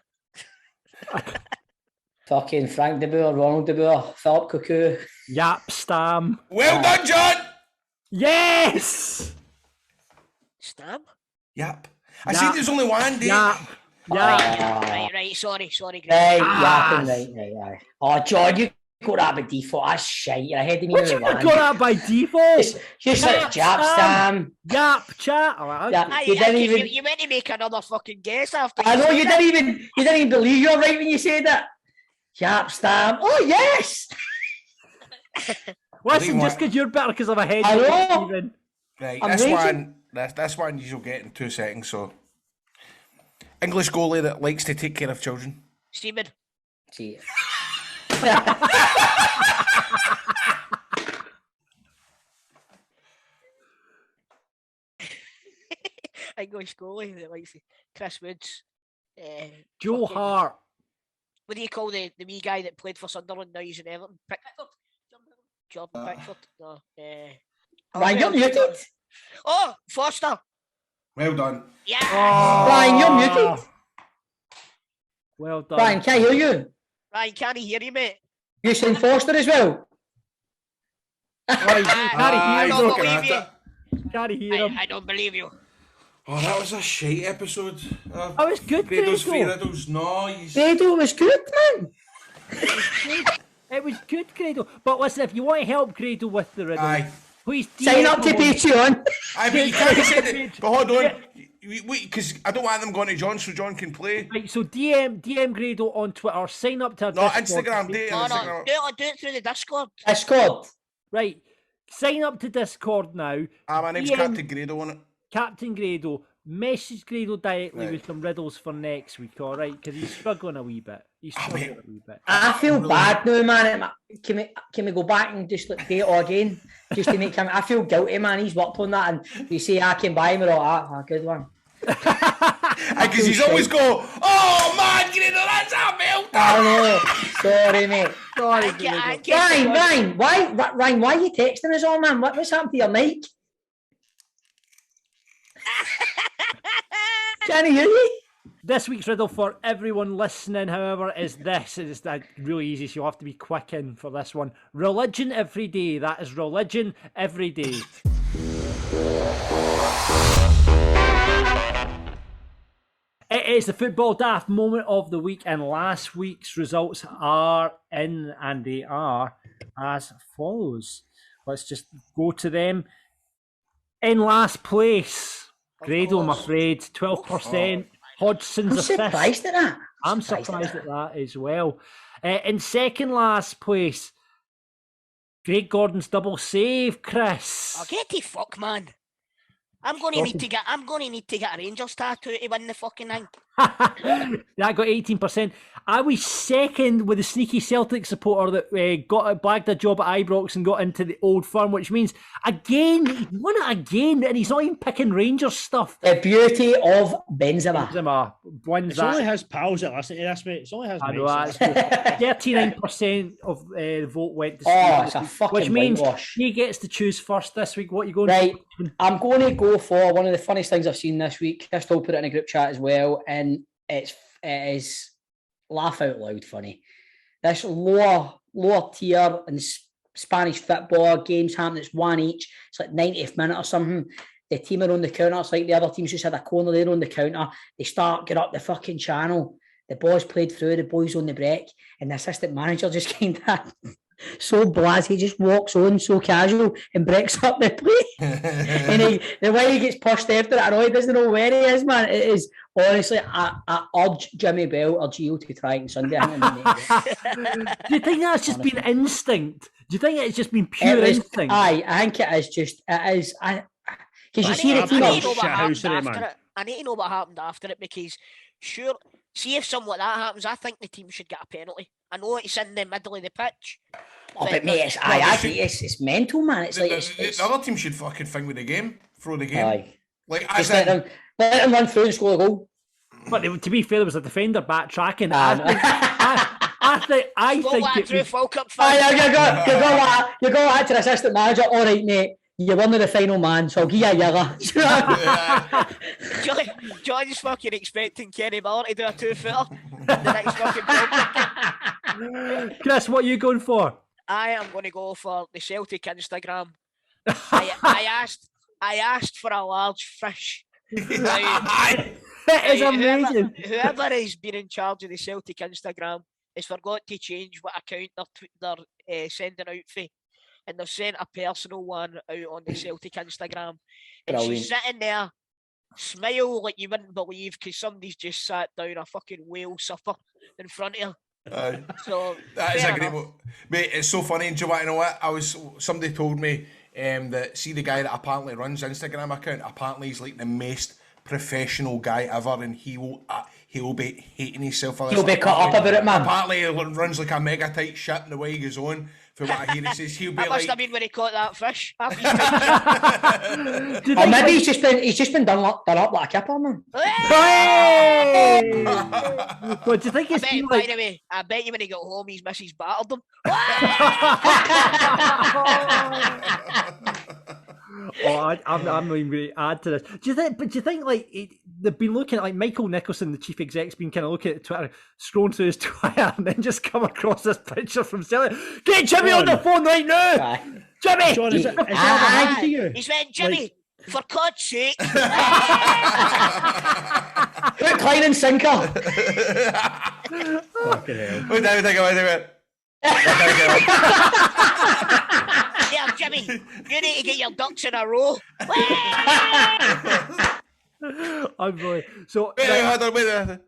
Fucking Frank de Boer, Ronald de Boer, Philip Cocu. Yap Stam. Well done, John! Yes! Stam? Yap. I said there's only one, Dave. Yap. Right, sorry, Greg. Right. Oh, John, you got that by default. That's shite. I had to What do you got that by default? Just like Jap Stam. Yap chat. Right, Yeah, You meant to make another fucking guess after. I know you didn't even believe you're right when you said that. Jap Stam. Oh yes. Listen, just because you're better because of a head. I know. Even. Right, Amazing. this one you'll get in 2 seconds. So, English goalie that likes to take care of children. Steven. See. English goalie that likes Chris Woods. Joe Hart. What do you call the wee guy that played for Sunderland now he's in Everton? Pickford. Jordan Pickford. No. Ryan, you're muted. Oh, Foster. Well done. Yeah. Oh. Ryan, you're muted. Well done. Ryan, can't hear you. Ryan, can't he hear you, mate? You saying Foster as well? Can't I hear don't him. believe you. Can't hear him. I don't believe you. Oh, that was a shite episode. That was good, Grado's Grado. riddles. No, Grado was good, man. It was good, Grado. But listen, if you want to help Grado with the riddle, please sign up to Patreon. Aye, but you can't say that. But hold on. Because I don't want them going to John so John can play. Right, so DM Grado on Twitter, sign up to our Discord. Instagram, do it on Instagram. Do it through the Discord. Discord. Right, sign up to Discord now. My name's Captain Grado on it. Captain Grado, message Grado directly with some riddles for next week, alright? Because he's struggling a wee bit. I feel bad now, man. Can we go back and just like, do it all again? Just to make him. I feel guilty, man. He's worked on that, and we say I came by him and all that. Good one. Because he's always go, oh man, Grado, that's a melt. I know. Sorry, mate. Sorry, Ryan, why are you texting us all, man? What's happened to your mic? Can I hear you? This week's riddle for everyone listening, however, is this. It's really easy, so you'll have to be quick in for this one. Religion every day. That is religion every day. It is the Football Daft moment of the week, and last week's results are in, and they are as follows. Let's just go to them. In last place, Grado, I'm afraid, 12%. Hodgson's I'm surprised at that. I'm surprised at that as well. In second last place, Greg Gordon's double save, Chris. Oh, get the fuck, man. I'm going to need to get a Rangers tattoo to win the fucking thing. That got 18%. I was second with the sneaky Celtic supporter that bagged a job at Ibrox and got into the Old Firm, which means again he won it again, and he's not even picking Rangers stuff. The beauty of Benzema wins it's that. only his pals that listen to this, mate. It's only his I know mates. that's 39% of the vote went to Steve, it's a fucking which means whitewash. he gets to choose first this week. What are you going right, for? I'm going to go for one of the funniest things I've seen this week. Crystal put it in a group chat as well, and it is laugh out loud funny. This lower tier in Spanish football games happening. It's one each. It's like 90th minute or something. The team are on the counter. It's like the other team's just had a corner there on the counter. They get up the fucking channel. The ball's played through. The boys on the break, and the assistant manager just kind of so blasé, just walks on so casual and breaks up the play. And the way he gets pushed after it, I know he doesn't know where he is, man. It is honestly, I urge Jimmy Bell or Gio to try it on Sunday. Do you think that's just been instinct? Do you think it's just been pure instinct? Aye, I think it is just, it is. Because you see the team. I need to know what happened after it, because sure, see if something like that happens, I think the team should get a penalty. I know it's in the middle of the pitch. Oh, but mate, it's mental, man. It's like the other team should fucking thing with the game, throw the game. Aye. Like just let them run through and score a goal. But to be fair, there was a defender backtracking. I think it was... You go back to the assistant manager. All right, mate. You're one of the final man, so I'll give you a yellow. John's fucking expecting Kenny Miller to do a 2-footer the next fucking ball. Chris, what are you going for? I am going to go for the Celtic Instagram. I asked for a large fish. It is amazing. Whoever has been in charge of the Celtic Instagram, has forgot to change what account they're sending out for. And they've sent a personal one out on the Celtic Instagram. And she's sitting there, smile like you wouldn't believe, because somebody's just sat down a fucking whale supper in front of her. So that is a great one. Mate, it's so funny. And do you want to know what? Somebody told me that, see, the guy that apparently runs Instagram account, apparently he's like the most professional guy ever, and he will be hating himself for this. He'll be cut up about it, man. Apparently he runs like a mega tight ship, and the way he goes on, from what I hear, he says he'll be that must have been when he caught that fish. Or maybe he's just been done up like a kipper, man. What do you think it's been like? By the way, I bet you when he got home, his missus battered him. I'm not even going to add to this. Do you think like they've been looking at, like, Michael Nicholson, the chief exec's been kind of looking at Twitter, scrolling through his Twitter, and then just come across this picture from Celtic. Get Jimmy on the phone right now, Jimmy. John, is that happened to you? He's went, Jimmy, for God's sake. Put Klein and sinker. Fucking hell. Wait a minute. Yeah, Jimmy, you need to get your ducks in a row. I'm really so. Wait there.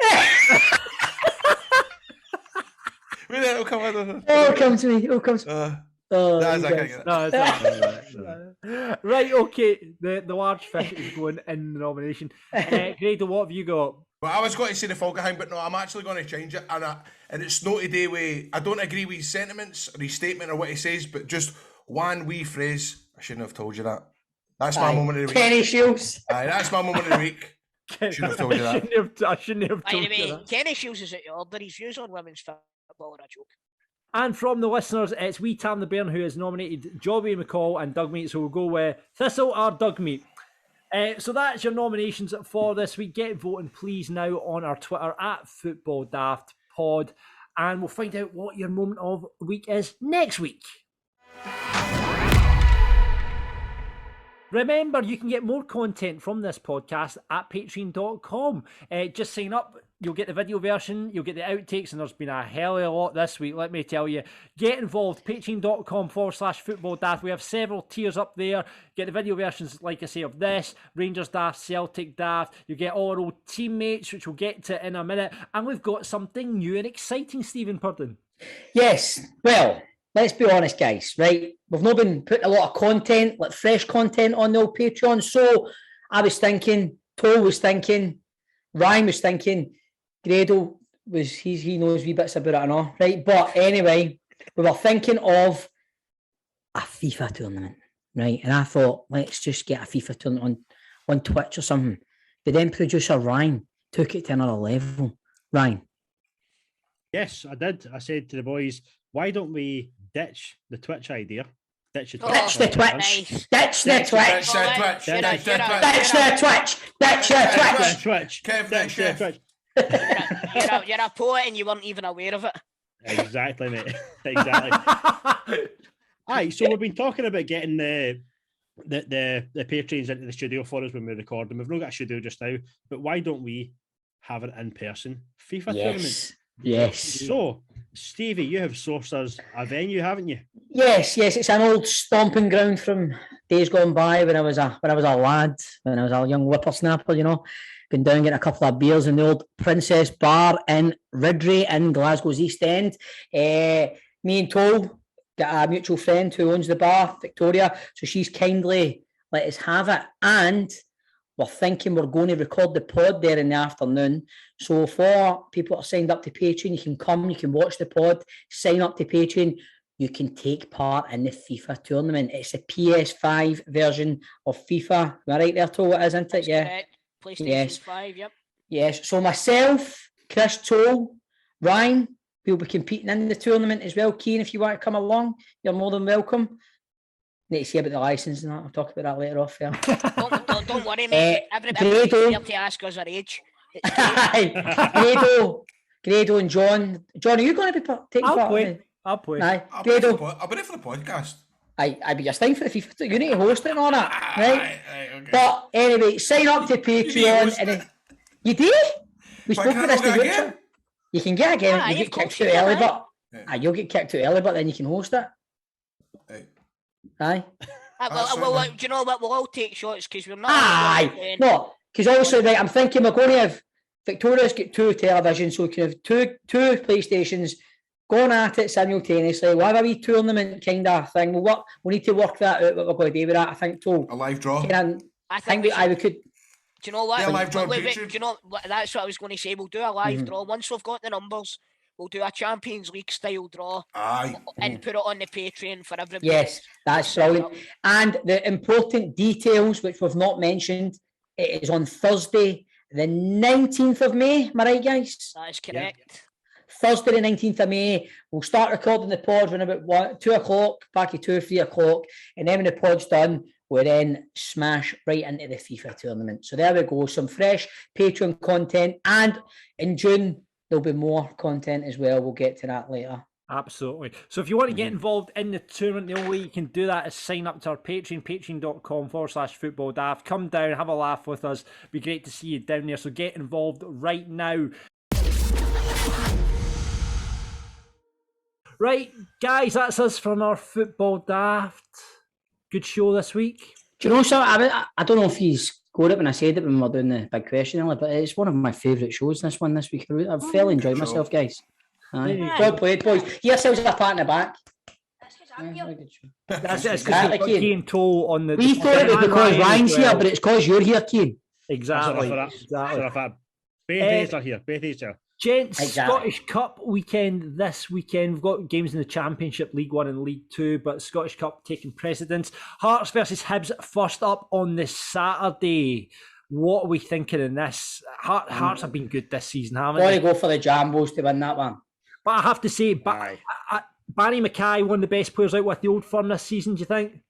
It'll come to me. Right, okay. The large fish is going in the nomination. Grado, what have you got? Well, I was going to say the Falkenhayn, but no, I'm actually going to change it, and it's not today with. I don't agree with his sentiments or his statement or what he says, but just one wee phrase. I shouldn't have told you that. That's my moment of the week. Kenny Shields. That's my moment of the week. Shouldn't have told you that. I shouldn't have told you that. Kenny Shields is at your order. His views on women's football are a joke. And from the listeners, it's Wee Tam the Bairn who has nominated Jobby McCall and Doug Meat, so we'll go with Thistle or Doug Meat. So that's your nominations for this week. Get voting, please, now on our Twitter at FootballDaftPod, and we'll find out what your moment of the week is next week. Remember, you can get more content from this podcast at patreon.com. Just sign up. You'll get the video version, you'll get the outtakes, and there's been a hell of a lot this week, let me tell you. Get involved, patreon.com/footballdaft. We have several tiers up there. Get the video versions, like I say, of this, Rangers Daft, Celtic Daft. You get all our old teammates, which we'll get to in a minute. And we've got something new and exciting, Stephen Purden. Yes, well, let's be honest, guys, right? We've not been putting a lot of content, like fresh content on the old Patreon. So I was thinking, Toll was thinking, Ryan was thinking, Grado he knows wee bits about it and all, right? But anyway, we were thinking of a FIFA tournament, right? And I thought, let's just get a FIFA tournament on Twitch or something. But then producer Ryan took it to another level. Ryan. Yes, I did. I said to the boys, why don't we ditch the Twitch idea? Ditch the Twitch. Ditch the Twitch. Ditch the Twitch. Ditch the Twitch. Ditch the Twitch. You're a poet and you weren't even aware of it. Exactly, mate. Exactly. Aye, so we've been talking about getting the patrons into the studio for us when we record them. We've not got a studio just now, but why don't we have an in-person FIFA tournament? Yes. So, Stevie, you have sourced us a venue, haven't you? Yes. It's an old stomping ground from days gone by when I was a lad, when I was a young whippersnapper, you know. Been down getting a couple of beers in the old Princess Bar in Ridley in Glasgow's East End. Me and Toll got a mutual friend who owns the bar, Victoria, so she's kindly let us have it. And we're thinking we're going to record the pod there in the afternoon. So for people that are signed up to Patreon, you can come, you can watch the pod, sign up to Patreon. You can take part in the FIFA tournament. It's a PS5 version of FIFA. Am I right there, Toll? It is, isn't it? Yeah. Correct. PlayStation 5, yep. Yes. So myself, Chris Toll, Ryan, we'll be competing in the tournament as well. Keane, if you want to come along, you're more than welcome. Need to see about the licence and that. I'll talk about that later off. Yeah. Don't worry, mate. Everybody's here to ask us our age. Grado and John. John, are you going to be taking part? I'll play. Aye. I'll be there for the podcast. I'd be your thing for the FIFA. You need to host it and all that, right? Okay. But anyway, sign up to Patreon. And you did? We spoke about this. You can get a game, Aye, you of get course kicked you out can, early, aye. but you'll get kicked out early, but then you can host it. Right. Aye. Well, do you know what? We'll all take shots because we're not. Aye. No, because also, right, I'm thinking we're going to have Victoria's got 2 televisions, so we can have two PlayStations going at it simultaneously. We'll have a wee tournament kind of thing. We need to work that out. What we're going to do with that, I think. Too. A live draw. I think we could. Do you know what? Yeah, live draw. Do you know that's what I was going to say. We'll do a live draw once we've got the numbers. We'll do a Champions League style draw. Aye. And put it on the Patreon for everybody. Yes, that's brilliant. And the important details, which we've not mentioned, it is on Thursday, the 19th of May. Am I right, guys? That is correct. Yeah. Thursday, the 19th of May. We'll start recording the pod when about 2 o'clock, back at 2 or 3 o'clock. And then when the pod's done, we'll then smash right into the FIFA tournament. So there we go. Some fresh Patreon content. And in June, there'll be more content as well. We'll get to that later. Absolutely. So if you want to get involved in the tournament, the only way you can do that is sign up to our Patreon, patreon.com/footballdaft. Come down, have a laugh with us. It'd be great to see you down there. So get involved right now. Right, guys, that's us from our Football Daft. Good show this week. Do you know something? I don't know if he's got it when I said it when we were doing the big question earlier, but it's one of my favourite shows, this one this week. I've fairly enjoyed myself, guys. Aye. Well played, boys. Give yourselves a pat in the back. That's exactly Keane Toll on the. We thought it was because Ryan's here, but it's because you're here, Keane. Exactly. Both are here. Both are here. Gents, Scottish Cup weekend this weekend. We've got games in the Championship, League 1 and League 2, but Scottish Cup taking precedence. Hearts versus Hibs first up on this Saturday. What are we thinking in this? Hearts have been good this season, haven't they? Got to go for the Jambos to win that one. But I have to say, Barry Mackay, one of the best players out with the Old Firm this season, do you think?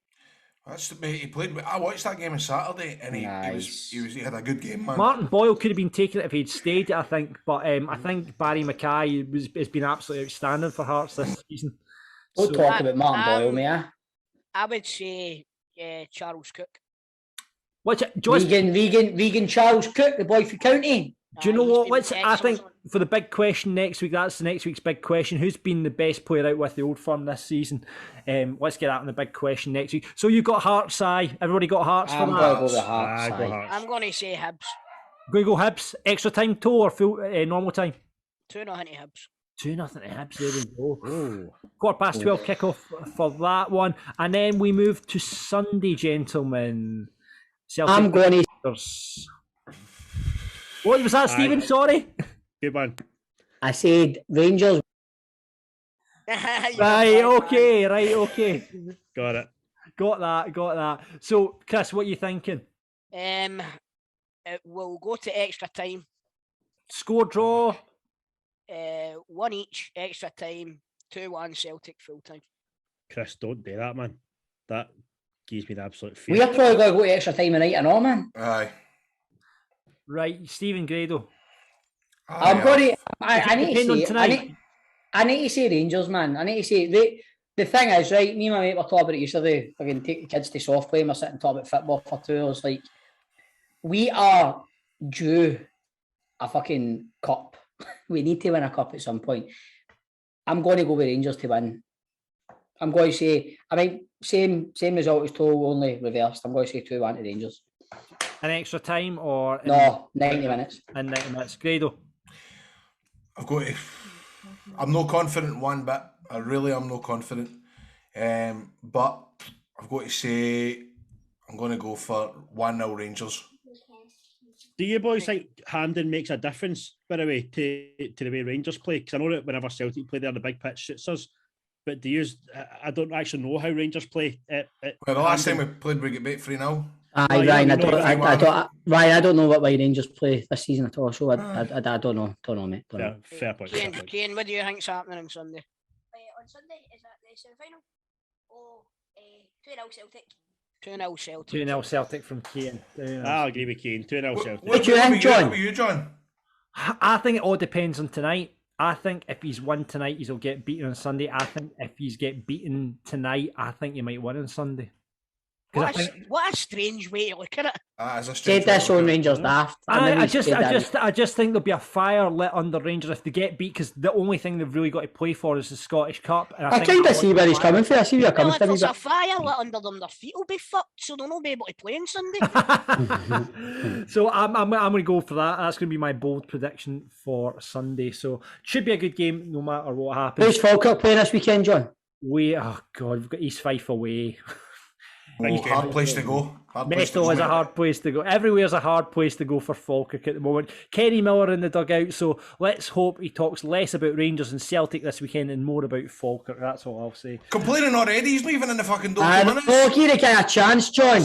He played. I watched that game on Saturday, and he had a good game, man. Martin Boyle could have been taking it if he'd stayed, I think. But I think Barry Mackay has been absolutely outstanding for Hearts this season. Don't talk about Martin Boyle, mate. I would say Charles Cook. Vegan Charles Cook, the boy from County. Do you know what? I think for the big question next week, that's the next week's big question. Who's been the best player out with the Old Firm this season? Let's get that on the big question next week. So you got Hearts, everybody got Hearts for that? I'm going to say Hibs. Going to go Hibs. Extra time toe or full normal time? 2-0 Hibs. 2-0 Hibs. There we go. 12:15 kickoff for that one, and then we move to Sunday, gentlemen. Celtic I'm going to. What was that, Stephen? Sorry. Good one. I said Rangers. Right, okay. Got it. Got that. So, Chris, what are you thinking? It will go to extra time. Score draw? 1 each, extra time, 2-1 Celtic full time. Chris, don't do that, man. That gives me the absolute fear. We're probably going to go to extra time tonight and all, man. Aye. Right, Stephen Grado. I'm going to. I need to say. I need to say Rangers, man. I need to say the thing is, right. Me and my mate were talking about it yesterday. I can take the kids to soft play and we're sitting talking about football for 2 hours. Like, we are due a fucking cup. We need to win a cup at some point. I'm going to go with Rangers to win. I'm going to say. I mean, same result as Toll, only reversed. I'm going to say 2-1 to Rangers. An extra time or... No, 90 minutes. And 90 minutes. Grado. I'm not confident one bit. I really am not confident. But I've got to say I'm going to go for 1-0 Rangers. Do you boys think handing makes a difference, by the way, to the way Rangers play? Because I know that whenever Celtic play there, the big pitch suits us. But do you... I don't actually know how Rangers play. Well, the last time we played, we get beat 3-0. Aye, Ryan, I don't know what way Rangers play this season at all, so I don't know. Don't know, mate. Fair point. Kane, what do you think's happening on Sunday? On Sunday, is that the semi-final? Or 2-0 Celtic? 2-0 Celtic. 2-0 Celtic from Kane. I'll agree with Kane. 2-0 Celtic. What do you think, John? What are you, John? I think it all depends on tonight. I think if he's won tonight, he'll get beaten on Sunday. I think if he's get beaten tonight, I think he might win on Sunday. What a strange way to look at it. Said this on Rangers Daft. I just think there'll be a fire lit under Rangers if they get beat, because the only thing they've really got to play for is the Scottish Cup. And I kind of see where he's coming from. I see where you're coming Well, if from. there's a fire lit under them, their feet will be fucked, so they'll not be able to play on Sunday. So I'm going to go for that. That's going to be my bold prediction for Sunday. So should be a good game no matter what happens. Who's Falkirk playing this weekend, John? We've got East Fife away. Hard place to go. Mesto is a hard place to go. Everywhere's a hard place to go for Falkirk at the moment. Kenny Miller in the dugout, so let's hope he talks less about Rangers and Celtic this weekend and more about Falkirk. That's all I'll say. Complaining already, he's leaving in the fucking door. Give the guy a chance, John.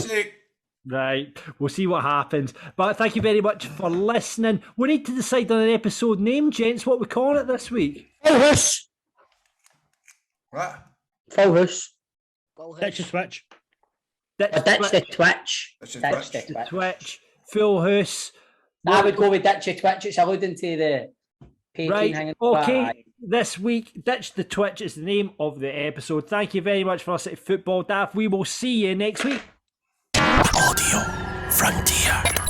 Right, we'll see what happens. But thank you very much for listening. We need to decide on an episode name, gents. What we calling it this week? Full House. What? Full House. Ditch the Twitch. Ditch the Twitch. Ditch the Twitch. Full House. I would go with Ditch the Twitch. It's alluding to the painting hanging. Okay. This week, Ditch the Twitch is the name of the episode. Thank you very much for listening to Football Daft. We will see you next week. Audio Frontier.